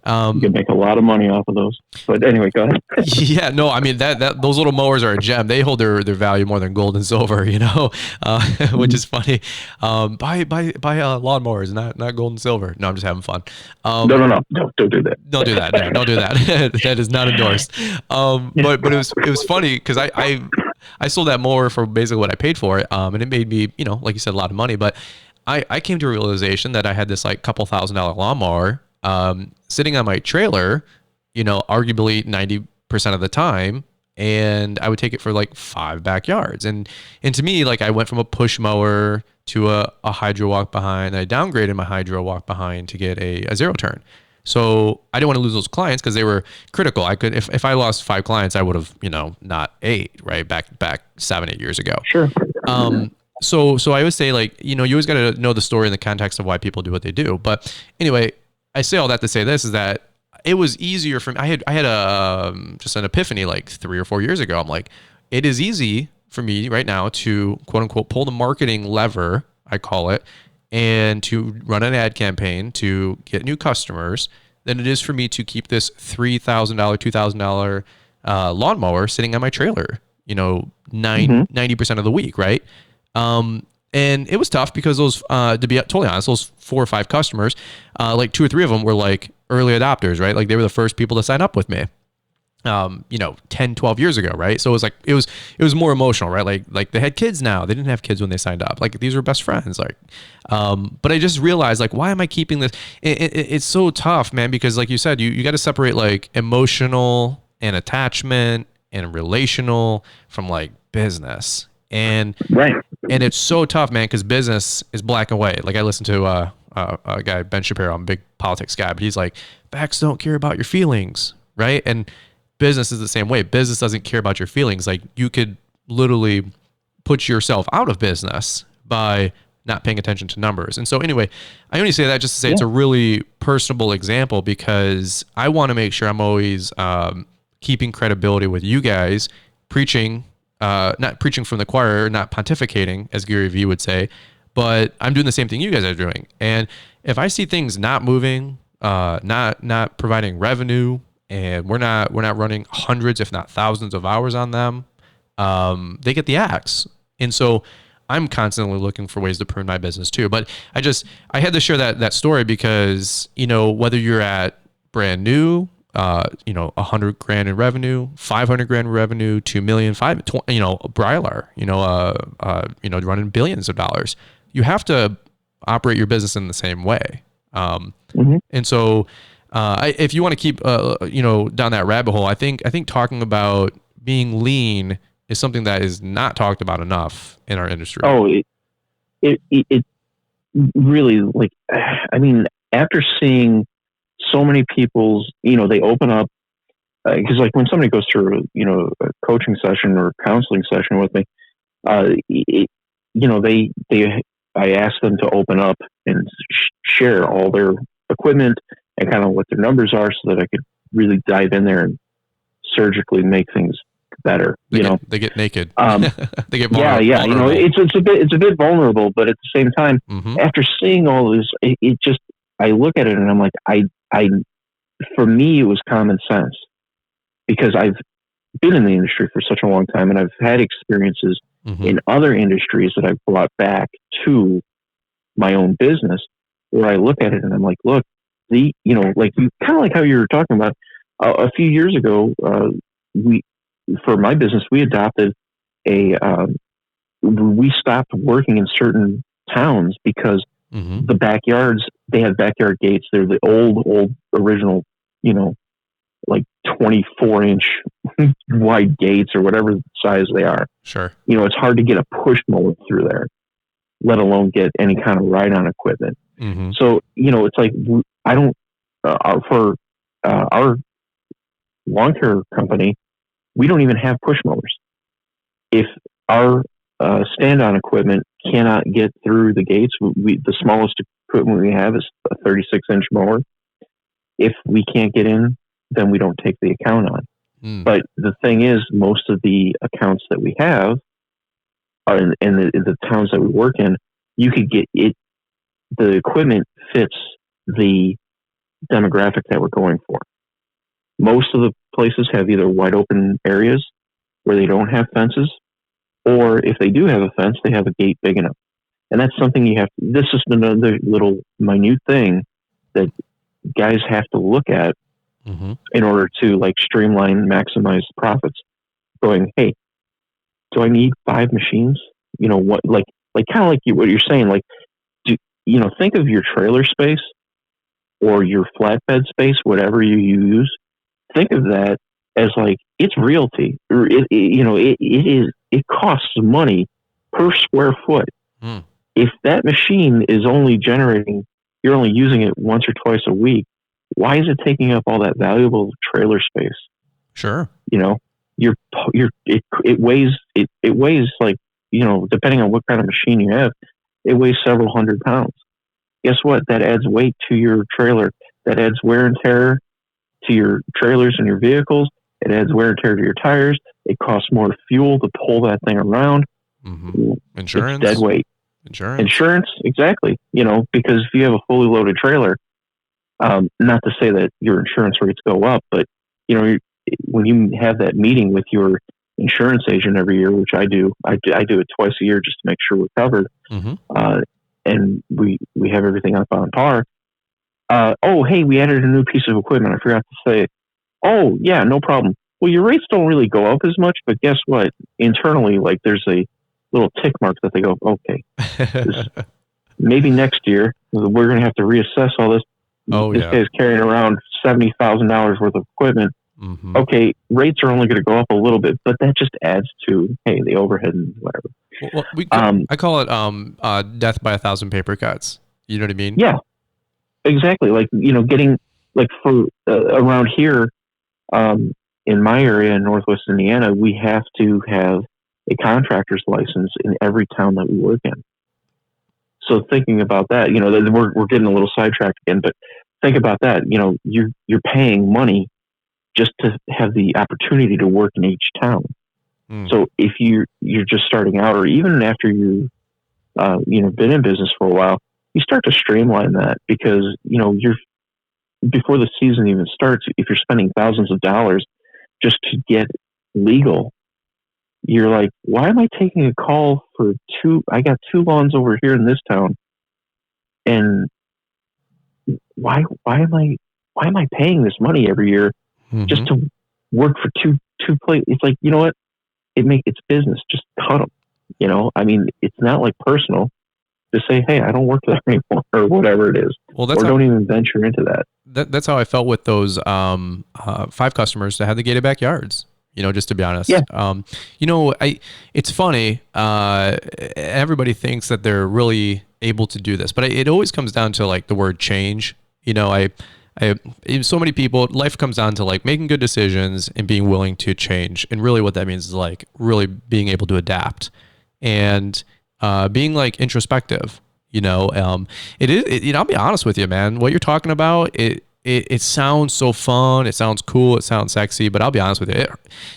You can make a lot of money off of those. But anyway, go ahead. Yeah, no, I mean that those little mowers are a gem. They hold their value more than gold and silver, which is funny. Buy lawnmowers, not gold and silver. No, I'm just having fun. No, don't do that. Don't do that. No, don't do that. That is not endorsed. But it was funny because I sold that mower for basically what I paid for it. And it made me, like you said, a lot of money. But I came to a realization that I had this like couple $1,000 lawnmower sitting on my trailer, arguably 90% of the time. And I would take it for like 5 backyards. And to me, like I went from a push mower to a hydro walk behind. I downgraded my hydro walk behind to get a zero turn. So I didn't want to lose those clients because they were critical. I could, if I lost 5 clients, I would have, not 8, right? Back 7, 8 years ago. Sure. So I would say like, you always got to know the story in the context of why people do what they do. But anyway, I say all that to say this is that it was easier for me. I had just an epiphany like 3 or 4 years ago. I'm like, it is easy for me right now to quote unquote pull the marketing lever, I call it, and to run an ad campaign to get new customers than it is for me to keep this $3,000, $2,000 lawnmower sitting on my trailer, 90% of the week, right? And it was tough because those, to be totally honest, those 4 or 5 customers, like 2 or 3 of them were like early adopters, right? Like they were the first people to sign up with me, 10, 12 years ago, right? So it was like, it was more emotional, right? Like they had kids now. They didn't have kids when they signed up. Like these were best friends. Like, but I just realized like, why am I keeping this? It's so tough, man, because like you said, you got to separate like emotional and attachment and relational from like business. And Right. And it's so tough, man, because business is black and white. Like I listened to a guy, Ben Shapiro, I'm a big politics guy, but he's like, backs don't care about your feelings, right? And business is the same way. Business doesn't care about your feelings. Like you could literally put yourself out of business by not paying attention to numbers. And so anyway, I only say that just to say it's a really personable example because I want to make sure I'm always keeping credibility with you guys, preaching, not preaching from the choir, not pontificating, as Gary Vee would say, but I'm doing the same thing you guys are doing. And if I see things not moving, not providing revenue, and we're not running hundreds, if not thousands of hours on them, they get the axe. And so I'm constantly looking for ways to prune my business too. But I had to share that story because, whether you're at brand new, 100 grand in revenue, 500 grand in revenue, 2 million, 5, Brylar, running billions of dollars. You have to operate your business in the same way. And so, if you want to keep, down that rabbit hole, I think talking about being lean is something that is not talked about enough in our industry. Oh, it really, like, I mean, after seeing so many people's, they open up, because like when somebody goes through, a coaching session or counseling session with me, I ask them to open up and share all their equipment and kind of what their numbers are so that I could really dive in there and surgically make things better. They get naked. They get vulnerable. Yeah. It's a bit vulnerable, but at the same time, after seeing all this, it just, I look at it and I'm like, for me, it was common sense because I've been in the industry for such a long time and I've had experiences in other industries that I've brought back to my own business where I look at it and I'm like, look, like you kind of like how you were talking about a few years ago, for my business, we adopted we stopped working in certain towns because the backyards, they have backyard gates. They're the old original, like 24-inch wide gates or whatever size they are. Sure. It's hard to get a push mower through there, let alone get any kind of ride-on equipment. So, it's like, I don't, for our lawn care company, we don't even have push mowers. If our stand-on equipment cannot get through the gates, the smallest equipment we have is a 36-inch mower. If we can't get in, then we don't take the account on. But the thing is, most of the accounts that we have are in the towns that we work in, you could get it. The equipment fits the demographic that we're going for. Most of the places have either wide open areas where they don't have fences, or if they do have a fence, they have a gate big enough. And that's something this is another little minute thing that guys have to look at in order to like streamline, maximize profits. Going, hey, do I need 5 machines? You know what? Like kind of like what you're saying. Like, think of your trailer space or your flatbed space, whatever you use. Think of that as like it's realty. It costs money per square foot. If that machine is only generating, you're only using it once or twice a week. Why is it taking up all that valuable trailer space? Sure. It weighs like, depending on what kind of machine you have, it weighs several hundred pounds. Guess what? That adds weight to your trailer. That adds wear and tear to your trailers and your vehicles. It adds wear and tear to your tires. It costs more fuel to pull that thing around. Insurance. It's dead weight. Insurance, exactly. Because if you have a fully loaded trailer, not to say that your insurance rates go up, but when you have that meeting with your insurance agent every year, which I do it twice a year just to make sure we're covered, and we have everything up on par. Oh, hey, we added a new piece of equipment. I forgot to say. Oh, yeah, no problem. Well, your rates don't really go up as much, but guess what? Internally, like there's a little tick mark that they go, okay, maybe next year we're going to have to reassess all this. This guy's carrying around $70,000 worth of equipment. Okay, rates are only going to go up a little bit, but that just adds to, hey, the overhead and whatever. Well, I call it death by 1,000 paper cuts. You know what I mean? Yeah, exactly. Like, getting like for around here in my area in Northwest Indiana, we have to have a contractor's license in every town that we work in. So thinking about that, we're getting a little sidetracked again, but think about that. You're paying money just to have the opportunity to work in each town. So if you're just starting out, or even after you've been in business for a while, you start to streamline that because you're before the season even starts. If you're spending thousands of dollars just to get legal, you're like, why am I taking a call for 2? I got 2 lawns over here in this town, and why am I paying this money every year just to work for two places? It's like, you know what? It's business. Just cut them. I mean, it's not like personal. Just say, hey, I don't work there anymore, or whatever it is. Well, don't even venture into that. That's how I felt with those 5 customers that had the gated backyards. Just to be honest. Yeah. It's funny. Everybody thinks that they're really able to do this, but it always comes down to like the word change. So many people, life comes down to like making good decisions and being willing to change. And really what that means is like really being able to adapt and being like introspective, it is, I'll be honest with you, man, what you're talking about, it sounds so fun. It sounds cool. It sounds sexy, but I'll be honest with you.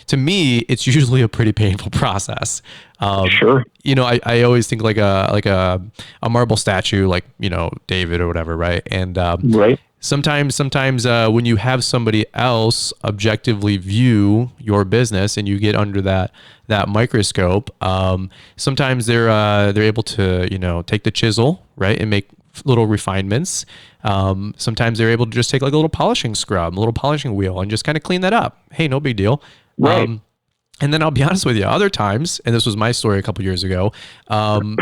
To me, it's usually a pretty painful process. Sure. I always think like a marble statue, like, David or whatever. Right. And, right. Sometimes when you have somebody else objectively view your business and you get under that microscope, sometimes they're able to, take the chisel, right, and make little refinements. Sometimes they're able to just take like a little polishing scrub, a little polishing wheel, and just kind of clean that up. Hey, no big deal. Right. And then I'll be honest with you, other times, and this was my story a couple years ago, and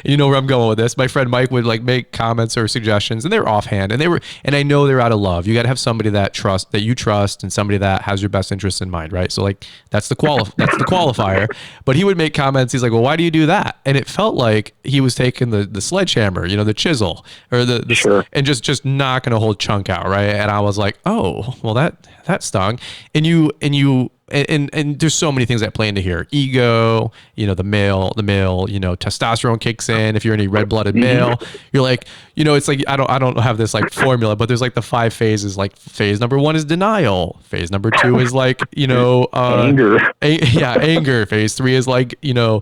you know where I'm going with this. My friend Mike would like make comments or suggestions, and they were offhand, and I know they're out of love. You got to have somebody that you trust, and somebody that has your best interests in mind, right? So like that's the qualifier. But he would make comments. He's like, "Well, why do you do that?" And it felt like he was taking the sledgehammer, the chisel, or the sure. and just knocking a whole chunk out, right? And I was like, "Oh, well that stung." And you and there's so many things that play into here. Ego, the male, testosterone kicks in. If you're any red-blooded male, you're like, it's like, I don't have this like formula, but there's like the 5 phases. Like phase number 1 is denial. Phase number 2 is like, anger. Anger. Phase 3 is like, you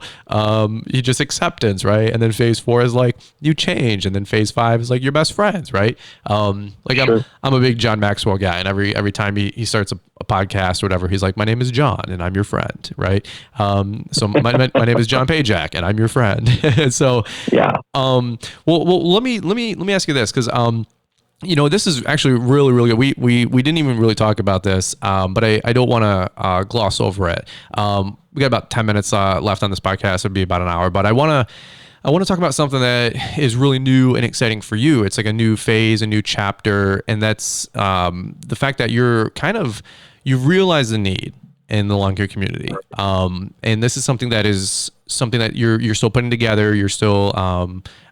just acceptance, right? And then phase 4 is like you change, and then phase 5 is like your best friends, right? Sure. I'm a big John Maxwell guy, and every time he starts a podcast or whatever, he's like, my name is John and I'm your friend, right? So my name is John Pajak and I'm your friend. So yeah. Well, let me ask you this, because this is actually really, really good. We didn't even really talk about this, but I don't want to gloss over it. We got about 10 minutes left on this podcast. It'd be about an hour, but I want to talk about something that is really new and exciting for you. It's like a new phase, a new chapter, and that's the fact that you've realized the need in the lawn care community. And this is something that you're still putting together. You're still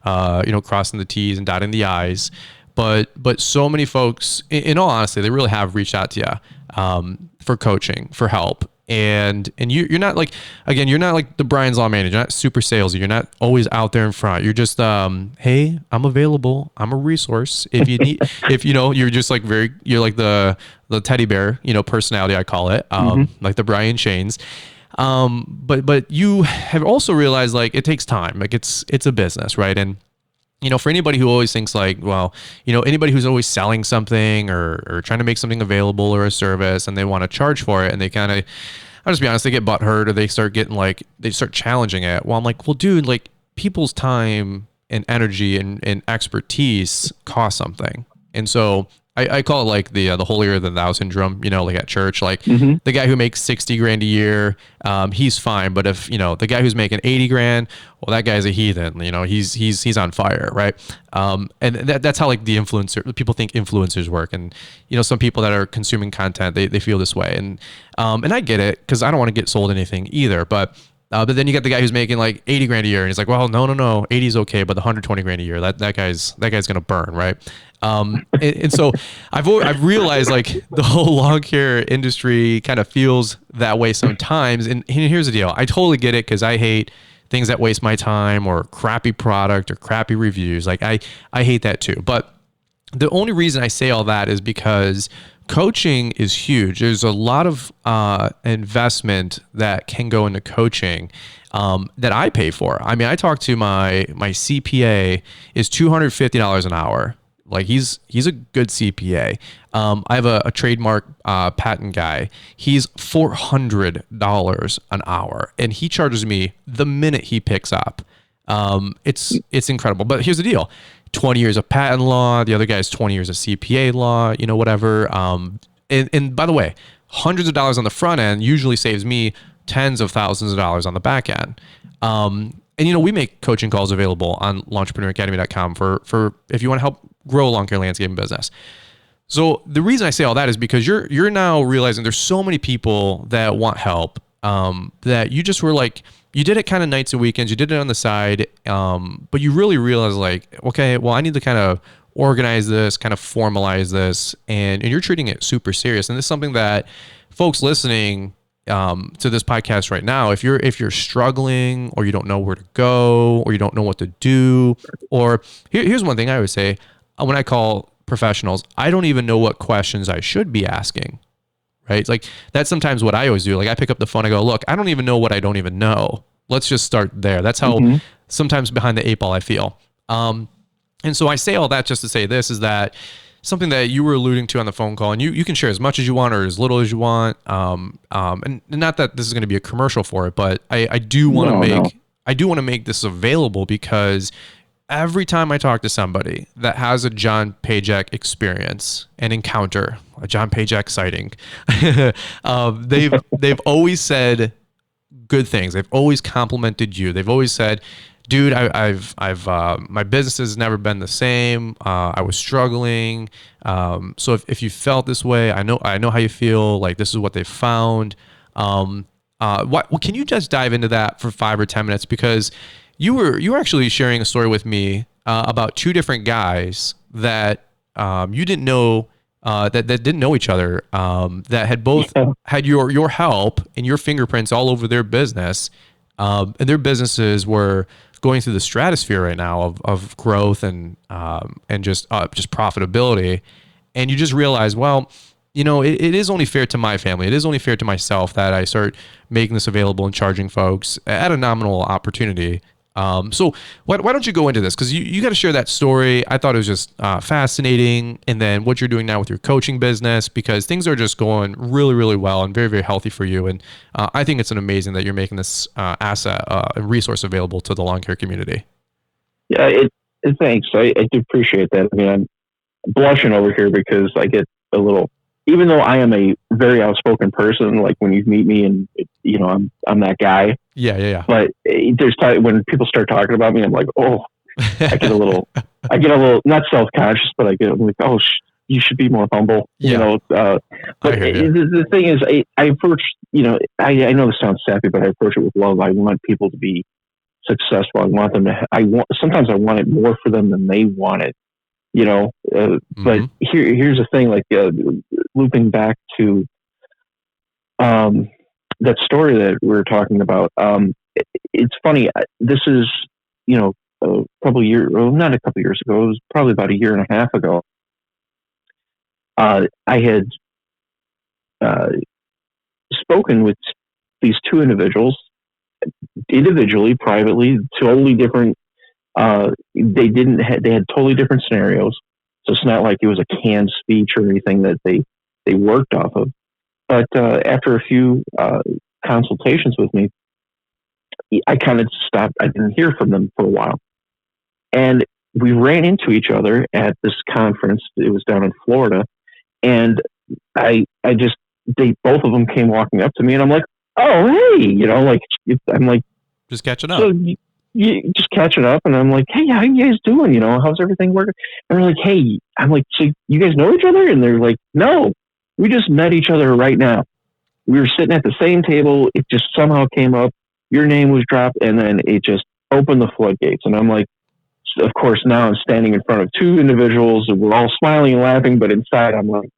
crossing the T's and dotting the I's. But so many folks, in all honesty, they really have reached out to you for coaching, for help. And you're not like, again, you're not like the Brian's Law Manager. You're not super salesy. You're not always out there in front. You're just, hey, I'm available. I'm a resource. If you need, you're just like you're like the teddy bear, personality, I call it, like the Brian Shanes. But you have also realized like it takes time. Like it's a business, right? And for anybody who always thinks like, well, anybody who's always selling something or trying to make something available or a service, and they want to charge for it, and they kind of, I'll just be honest, they get butthurt, or they start getting like, they start challenging it. Well, I'm like, well, dude, like people's time and energy and expertise cost something. And so I call it like the holier than thou syndrome, like at church, like the guy who makes 60 grand a year, he's fine. But if, the guy who's making 80 grand, well, that guy's a heathen, he's on fire. Right. And that's how like people think influencers work. And, some people that are consuming content, they feel this way. And I get it, cause I don't want to get sold anything either, but then you got the guy who's making like 80 grand a year, and he's like, well, no, 80 is okay, but the 120 grand a year, that guy's going to burn. Right. And so I've realized like the whole lawn care industry kind of feels that way sometimes. And here's the deal. I totally get it, because I hate things that waste my time, or crappy product or crappy reviews. Like I hate that too. But the only reason I say all that is because coaching is huge. There's a lot of investment that can go into coaching that I pay for. I mean, I talk to my CPA is $250 an hour. Like he's a good CPA. I have a trademark patent guy. He's $400 an hour, and he charges me the minute he picks up. It's incredible. But here's the deal: 20 years of patent law. The other guy's 20 years of CPA law. Whatever. And by the way, hundreds of dollars on the front end usually saves me tens of thousands of dollars on the back end. And we make coaching calls available on lawnpreneuracademy.com for if you want to help grow a lawn care landscaping business. So the reason I say all that is because you're now realizing there's so many people that want help, that you just were like, you did it kind of nights and weekends, you did it on the side, but you really realize like, okay, well, I need to kind of organize this, kind of formalize this, and you're treating it super serious. And this is something that folks listening to this podcast right now, if you're struggling, or you don't know where to go, or you don't know what to do, or here's one thing I would say when I call professionals, I don't even know what questions I should be asking, right? Like that's sometimes what I always do. Like I pick up the phone, I go, look, I don't even know what I don't even know. Let's just start there. That's how sometimes behind the 8 ball I feel. And so I say all that just to say this is that something that you were alluding to on the phone call, and you can share as much as you want or as little as you want. And not that this is going to be a commercial for it, but I do want to make this available, because every time I talk to somebody that has a John Pajak experience and encounter, a John Pajak sighting, they've always said good things. They've always complimented you. They've always said, dude, I've my business has never been the same. I was struggling. So if you felt this way, I know how you feel. Like this is what they found. Can you just dive into that for 5 or 10 minutes? Because you were actually sharing a story with me about 2 different guys that you didn't know that didn't know each other, that had both had your help and your fingerprints all over their business, and their businesses were going through the stratosphere right now of growth and just profitability, and you just realize, well, it is only fair to my family. It is only fair to myself that I start making this available and charging folks at a nominal opportunity. So why don't you go into this? Because you got to share that story. I thought it was just fascinating. And then what you're doing now with your coaching business, because things are just going really, really well and very, very healthy for you. And I think it's amazing that you're making this asset and resource available to the lawn care community. Yeah, thanks. I do appreciate that. I mean, I'm blushing over here because I get a little, even though I am a very outspoken person, like when you meet me and, I'm that guy. Yeah. But there's time when people start talking about me, I'm like, oh, I get a little, not self-conscious, but I'm like, oh, you should be more humble, Yeah. But the thing is, I approach, I know this sounds sappy, but I approach it with love. I want people to be successful. I want them to, sometimes I want it more for them than they want it, but here's the thing, like, looping back to, that story that we were talking about. It's funny. This is, a couple of years, well, not a couple of years ago. It was probably about a year and a half ago. I had spoken with these two individuals, individually, privately, totally different. They had totally different scenarios. So it's not like it was a canned speech or anything that they worked off of. But after a few consultations with me, I kind of stopped. I didn't hear from them for a while. And we ran into each other at this conference. It was down in Florida. And both of them came walking up to me, and I'm like, oh, hey, I'm like, just catching up. So you just catching up. And I'm like, hey, how you guys doing? How's everything working? And they're like, hey, I'm like, so you guys know each other? And they're like, no. We just met each other right now. We were sitting at the same table. It just somehow came up. Your name was dropped, and then it just opened the floodgates. And I'm like, of course, now I'm standing in front of two individuals, and we're all smiling and laughing, but inside I'm like,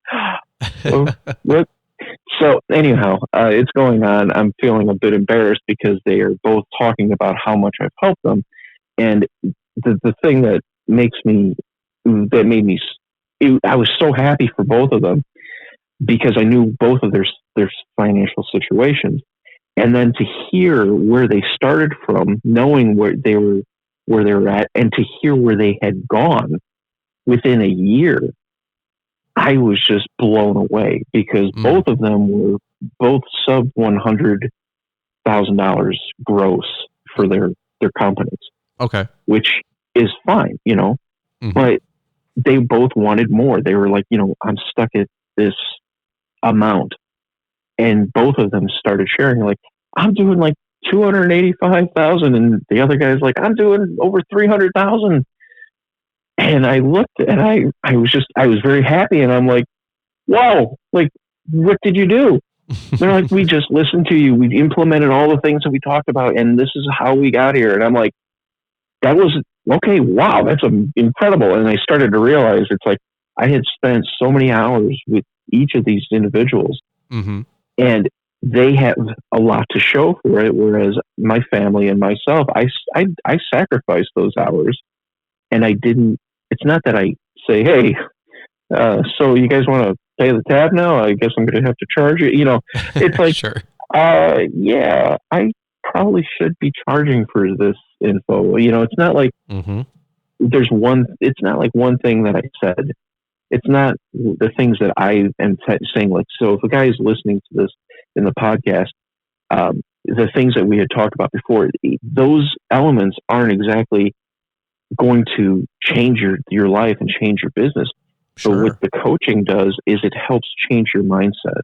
what? So anyhow, it's going on. I'm feeling a bit embarrassed because they are both talking about how much I've helped them. And the thing that made me, I was so happy for both of them, because I knew both of their financial situations, and then to hear where they started from, knowing where they were at, and to hear where they had gone within a year, I was just blown away, because both of them were both sub $100,000 gross for their companies. Okay, which is fine, but they both wanted more. They were like, I'm stuck at this amount, and both of them started sharing, like, I'm doing like 285,000, and the other guy's like, I'm doing over 300,000. And I looked, and I was very happy, and I'm like, whoa, like, what did you do? They're like, we just listened to you, we implemented all the things that we talked about, and this is how we got here. And I'm like, that was okay, wow, that's incredible. And I started to realize, it's like, I had spent so many hours with each of these individuals, and they have a lot to show for it. Whereas my family and myself, I sacrificed those hours, and I didn't. It's not that I say, hey, so you guys want to pay the tab now? I guess I'm going to have to charge you. It's like, sure. Yeah, I probably should be charging for this info. It's not like it's not like one thing that I said. It's not the things that I am saying. Like, so if a guy is listening to this in the podcast, the things that we had talked about before, those elements aren't exactly going to change your life and change your business. Sure. But what the coaching does is it helps change your mindset.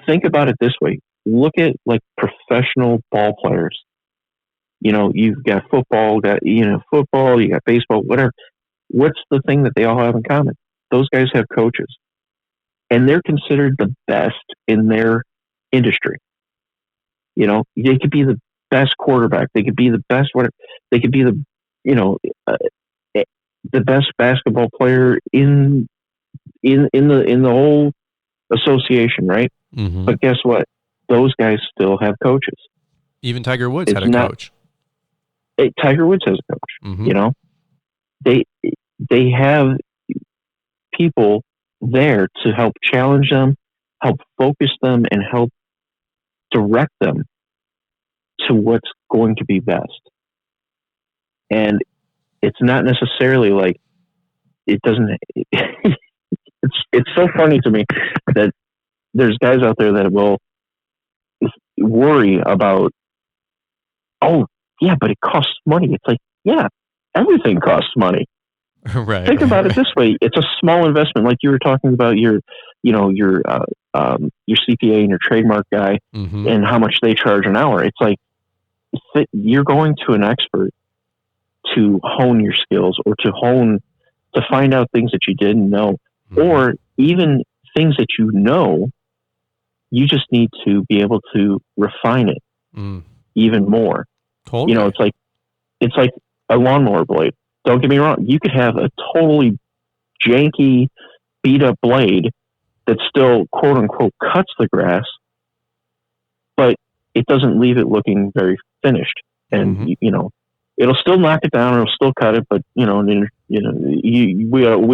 Think about it this way. Look at like professional ball players. You've got football, you got baseball, whatever. What's the thing that they all have in common? Those guys have coaches, and they're considered the best in their industry. They could be the best quarterback. They could be the best whatever. They could be the best basketball player in in the whole association, right? Mm-hmm. But guess what? Those guys still have coaches. Even Tiger Woods had a coach. Tiger Woods has a coach. Mm-hmm. You know, they have people there to help challenge them, help focus them, and help direct them to what's going to be best. And it's not necessarily like it doesn't. It's so funny to me that there's guys out there that will worry about, oh yeah, but it costs money. It's like, yeah, everything costs money. Right. Think about it this way: it's a small investment, like you were talking about your CPA and your trademark guy, mm-hmm. and how much they charge an hour. It's like you're going to an expert to hone your skills, or to find out things that you didn't know, mm-hmm. or even things that you know. You just need to be able to refine it even more. Totally. You know, it's like a lawnmower blade. Don't get me wrong. You could have a totally janky, beat up blade that still, quote unquote, cuts the grass, but it doesn't leave it looking very finished. And, mm-hmm. you know, it'll still knock it down, it'll still cut it, but, we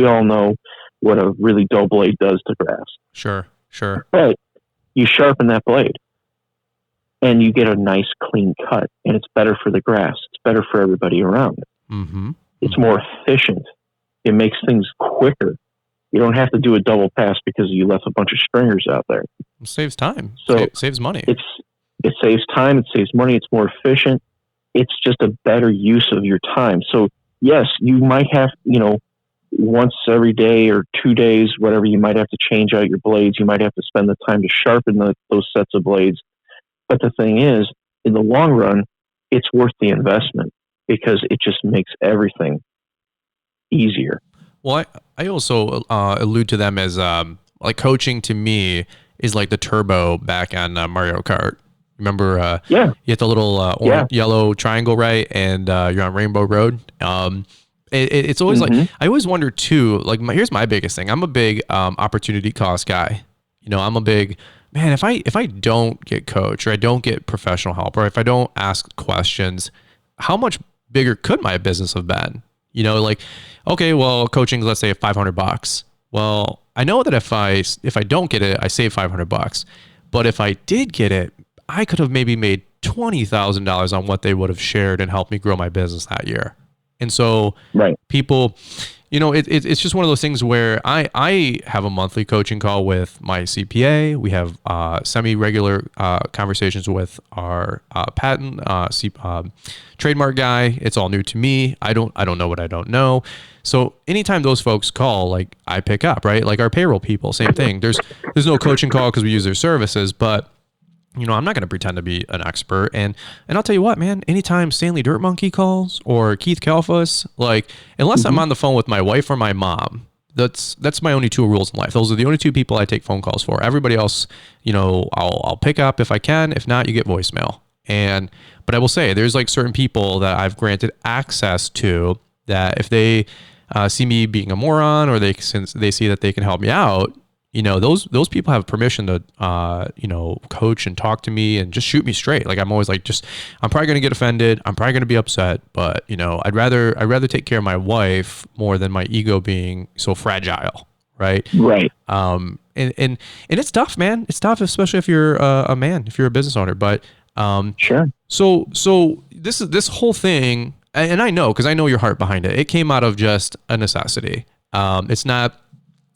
all know what a really dull blade does to grass. Sure. But you sharpen that blade and you get a nice clean cut, and it's better for the grass. It's better for everybody around it. Mm-hmm. It's more efficient. It makes things quicker. You don't have to do a double pass because you left a bunch of stringers out there. It saves time. So saves money. It saves time. It saves money. It's more efficient. It's just a better use of your time. So yes, you might have, once every day or 2 days, whatever, you might have to change out your blades. You might have to spend the time to sharpen those sets of blades. But the thing is, in the long run, it's worth the investment because it just makes everything easier. Well, I also allude to them as like coaching to me is like the turbo back on Mario Kart. Remember, you hit the little yellow triangle, right? And you're on Rainbow Road. It's always mm-hmm. like, I always wonder too, like here's my biggest thing. I'm a big opportunity cost guy. I'm a big, man, if I don't get coach, or I don't get professional help, or if I don't ask questions, how much bigger could my business have been? Like, okay, well, coaching, let's say $500. Well, I know that if I don't get it, I save $500. But if I did get it, I could have maybe made $20,000 on what they would have shared and helped me grow my business that year. And so people, it's just one of those things where I have a monthly coaching call with my CPA. We have semi-regular conversations with our patent trademark guy. It's all new to me. I don't know what I don't know. So anytime those folks call, like, I pick up, right? Like our payroll people, same thing. There's no coaching call because we use their services, but I'm not going to pretend to be an expert. And I'll tell you what, man, anytime Stanley Dirt Monkey calls or Keith Kalfas, like, unless mm-hmm. I'm on the phone with my wife or my mom, that's my only 2 rules in life. Those are the only 2 people I take phone calls for. Everybody else, I'll pick up if I can. If not, you get voicemail. But I will say there's like certain people that I've granted access to that if they see me being a moron, or since they see that they can help me out, those people have permission to, coach and talk to me and just shoot me straight. Like, I'm always like, I'm probably going to get offended. I'm probably going to be upset, but I'd rather take care of my wife more than my ego being so fragile. Right. Right. And it's tough, man. It's tough, especially if you're a man, if you're a business owner, but, sure. So this whole thing, and I know, cause I know your heart behind it. It came out of just a necessity. It's not,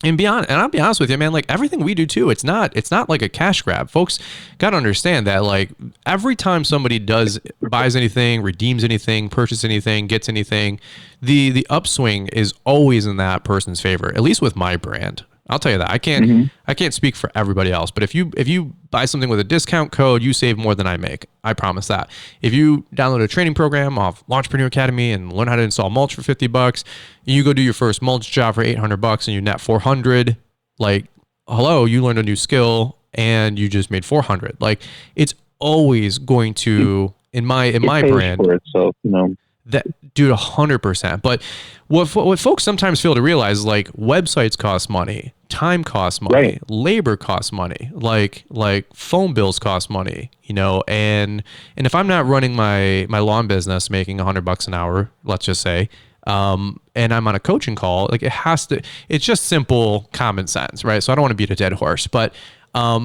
and I'll be honest with you, man, like everything we do too, it's not like a cash grab. Folks got to understand that, like, every time somebody buys anything, redeems anything, purchases anything, gets anything, the upswing is always in that person's favor, at least with my brand. I'll tell you that. I can't speak for everybody else, but if you buy something with a discount code, you save more than I make. I promise that. If you download a training program off Launchpreneur Academy and learn how to install mulch for $50, you go do your first mulch job for $800 and you net $400, like, hello, you learned a new skill and you just made $400. Like, it's always going to, in my brand, for itself, That, dude, 100%. But what folks sometimes fail to realize is like websites cost money, time costs money, Right. labor costs money, like phone bills cost money, and if I'm not running my lawn business making $100 an hour, let's just say, and I'm on a coaching call, like it's just simple common sense, right? So I don't want to beat a dead horse, but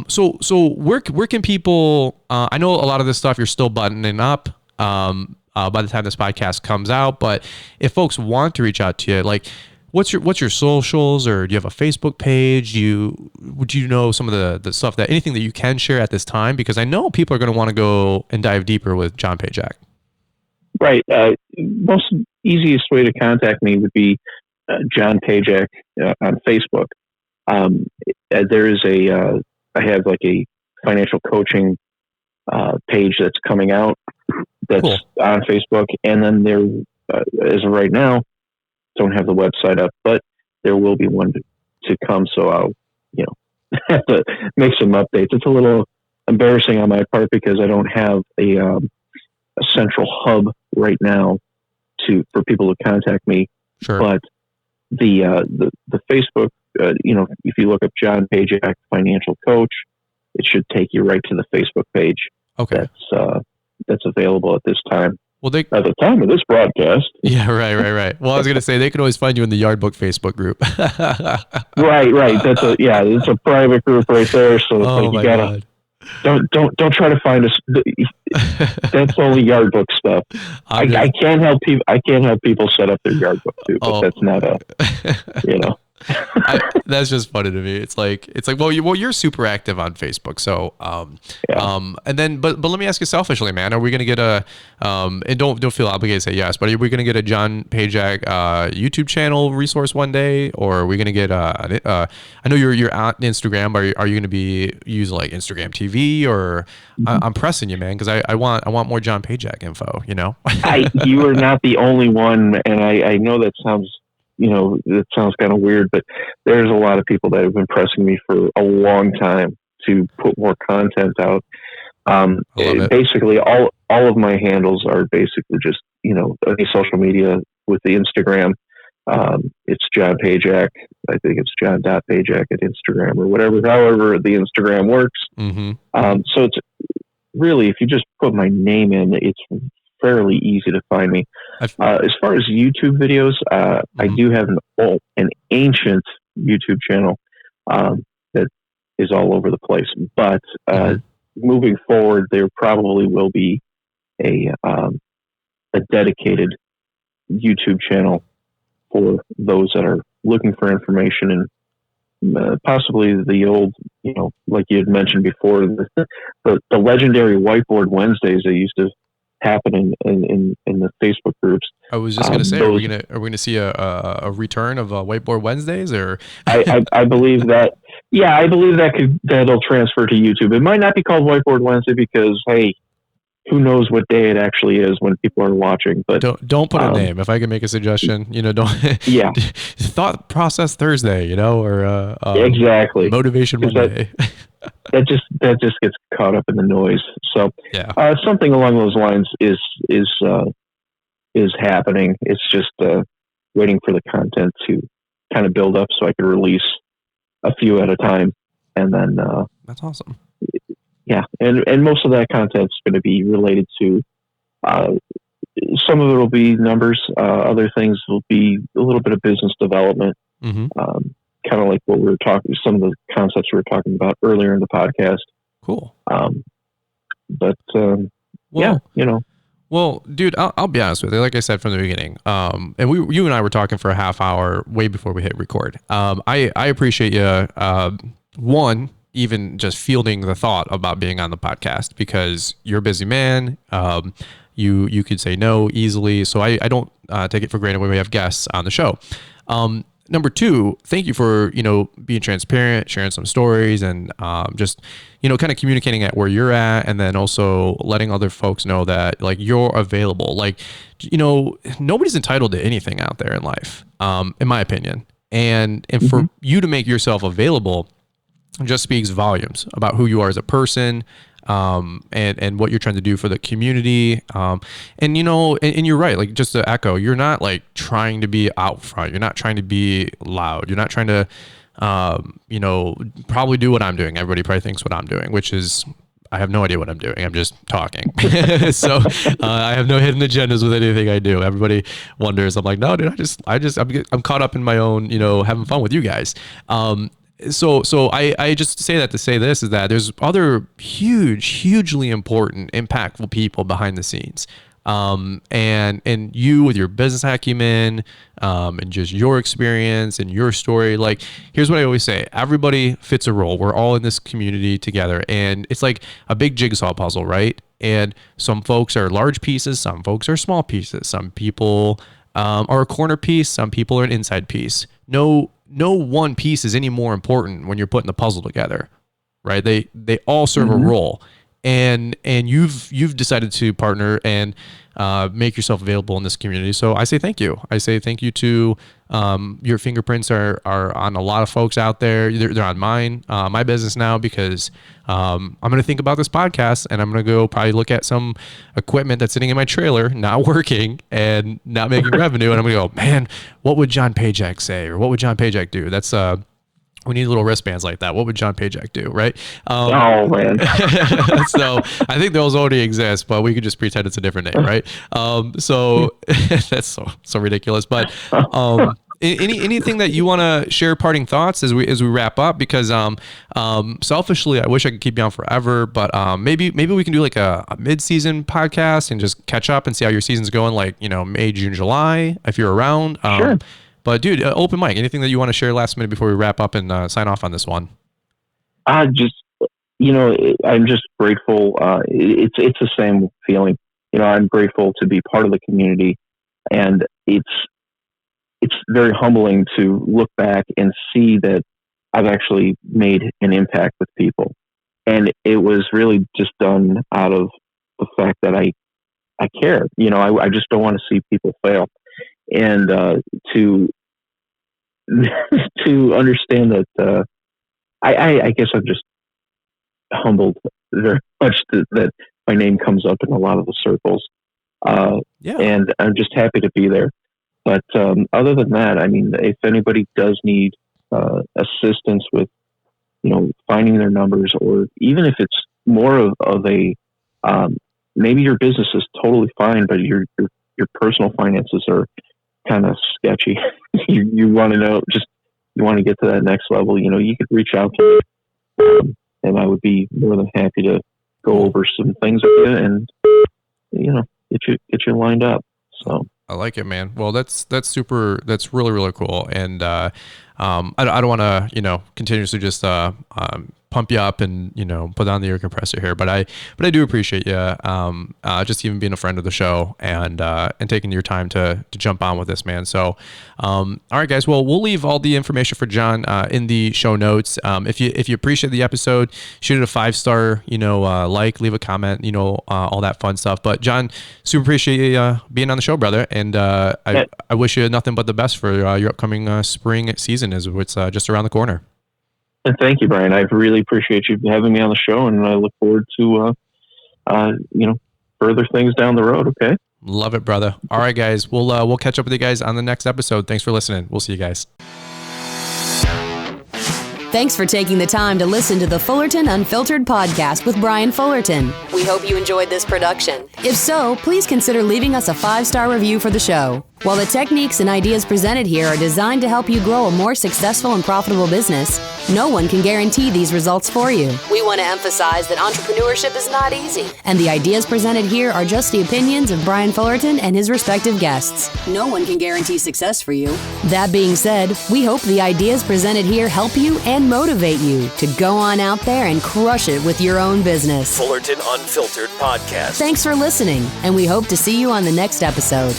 so where can people, I know a lot of this stuff you're still buttoning up, by the time this podcast comes out, but if folks want to reach out to you, like what's your socials, or do you have a Facebook page? Would you know some of the stuff, that anything that you can share at this time? Because I know people are going to want to go and dive deeper with John Pajak. Right. Most easiest way to contact me would be John Pajak on Facebook. There is I have like a financial coaching page that's coming out that's cool. on Facebook, and then there, as of right now, don't have the website up, but there will be one to come. So I'll, have to make some updates. It's a little embarrassing on my part because I don't have a central hub right now for people to contact me. Sure. But the Facebook, if you look up John Pajak Financial Coach, it should take you right to the Facebook page. Okay. That's available at this time. Well, at the time of this broadcast. Yeah, right. Well, I was going to say they can always find you in the Yard Book Facebook group. Right. It's a private group right there. So you gotta don't try to find us. That's only Yard Book stuff. I can't help people. I can't help people set up their Yard Book too, but that's not that's just funny to me. It's like, well, you're super active on Facebook. So, and then, but let me ask you selfishly, man, are we going to get and don't feel obligated to say yes, but are we going to get a John Pajak, YouTube channel resource one day? Or are we going to get, I know you're on Instagram, but are you going to be using like Instagram TV, or I'm pressing you, man, cause I want more John Pajak info, You are not the only one. And I know that sounds, it sounds kind of weird, but there's a lot of people that have been pressing me for a long time to put more content out. Basically all of my handles are basically just, any social media. With the Instagram, it's John Pajak. I think it's John.Pajak at Instagram, or however the Instagram works. Mm-hmm. So it's really, if you just put my name in, it's fairly easy to find me. As far as YouTube videos, I do have an ancient YouTube channel that is all over the place. But moving forward, there probably will be a dedicated YouTube channel for those that are looking for information, and possibly the old, like you had mentioned before, the legendary Whiteboard Wednesdays that used to happen in the Facebook groups. I was just going to say, are we going to see a return of Whiteboard Wednesdays, or? I believe that. Yeah, I believe that'll transfer to YouTube. It might not be called Whiteboard Wednesday because, hey, who knows what day it actually is when people are watching. But don't put a name. If I can make a suggestion, don't. Yeah. Thought process Thursday, or exactly motivation Monday. That just gets caught up in the noise. So something along those lines is happening. It's just waiting for the content to kind of build up so I can release a few at a time, and then that's awesome. Yeah, and most of that content is going to be related to. Some of it will be numbers. Other things will be a little bit of business development. Mm-hmm. Kind of like what we were talking, some of the concepts we were talking about earlier in the podcast. Cool. Well, dude, I'll be honest with you. Like I said from the beginning, and you and I were talking for a half hour way before we hit record. I appreciate you. One, even just fielding the thought about being on the podcast, because you're a busy man. You could say no easily. So I don't take it for granted when we have guests on the show. Number two, thank you for, being transparent, sharing some stories, and just, kind of communicating at where you're at, and then also letting other folks know that, like, you're available. Like, nobody's entitled to anything out there in life, in my opinion. And for you to make yourself available just speaks volumes about who you are as a person, and what you're trying to do for the community. And you're right. Like, just to echo, you're not like trying to be out front. You're not trying to be loud. You're not trying to, probably do what I'm doing. Everybody probably thinks what I'm doing, which is, I have no idea what I'm doing. I'm just talking. So I have no hidden agendas with anything I do. Everybody wonders. I'm like, no, dude, I'm caught up in my own, having fun with you guys. So I just say that to say this is that there's other hugely important, impactful people behind the scenes. And you with your business acumen, and just your experience and your story. Like, here's what I always say: everybody fits a role. We're all in this community together, and it's like a big jigsaw puzzle, right? And some folks are large pieces, some folks are small pieces. Some people are a corner piece, some people are an inside piece. No one piece is any more important when you're putting the puzzle together, right? They all serve a role. And you've decided to partner and make yourself available in this community. So I say thank you. I say thank you to your fingerprints are on a lot of folks out there. They're on my business now, because I'm going to think about this podcast, and I'm going to go probably look at some equipment that's sitting in my trailer, not working and not making revenue. And I'm going to go, man, what would John Pajak say? Or what would John Pajak do? That's we need little wristbands like that. What would John Pajak do, right? Oh, man. So I think those already exist, but we could just pretend it's a different name, right? So that's so ridiculous. But anything that you want to share, parting thoughts as we wrap up? Because selfishly, I wish I could keep you on forever, but maybe we can do like a mid-season podcast and just catch up and see how your season's going, like, May, June, July, if you're around. Sure. But dude, open mic, anything that you want to share last minute before we wrap up and sign off on this one? I'm just grateful. It's the same feeling. I'm grateful to be part of the community, and it's very humbling to look back and see that I've actually made an impact with people. And it was really just done out of the fact that I care. I just don't want to see people fail. And to understand that I guess I'm just humbled very much that my name comes up in a lot of the circles. And I'm just happy to be there. But other than that, I mean, if anybody does need assistance with finding their numbers, or even if it's more of a maybe your business is totally fine, but your personal finances are kind of sketchy. you want to know, you want to get to that next level, you could reach out to me, and I would be more than happy to go over some things with you and, get you lined up. So I like it, man. Well, that's super. That's really, really cool. And I don't want to, continuously just pump you up and put on the air compressor here, but I do appreciate you just even being a friend of the show and taking your time to jump on with this, man. So all right, guys, well, we'll leave all the information for John in the show notes. If you appreciate the episode, shoot it a 5-star like, leave a comment, all that fun stuff. But John, super appreciate you being on the show, brother, and I wish you nothing but the best for your upcoming spring season, as it's just around the corner. And thank you, Brian. I really appreciate you having me on the show, and I look forward to, further things down the road. Okay. Love it, brother. All right, guys. We'll catch up with you guys on the next episode. Thanks for listening. We'll see you guys. Thanks for taking the time to listen to the Fullerton Unfiltered podcast with Brian Fullerton. We hope you enjoyed this production. If so, please consider leaving us a 5-star review for the show. While the techniques and ideas presented here are designed to help you grow a more successful and profitable business, no one can guarantee these results for you. We want to emphasize that entrepreneurship is not easy, and the ideas presented here are just the opinions of Brian Fullerton and his respective guests. No one can guarantee success for you. That being said, we hope the ideas presented here help you and motivate you to go on out there and crush it with your own business. Fullerton Unfiltered Podcast. Thanks for listening, and we hope to see you on the next episode.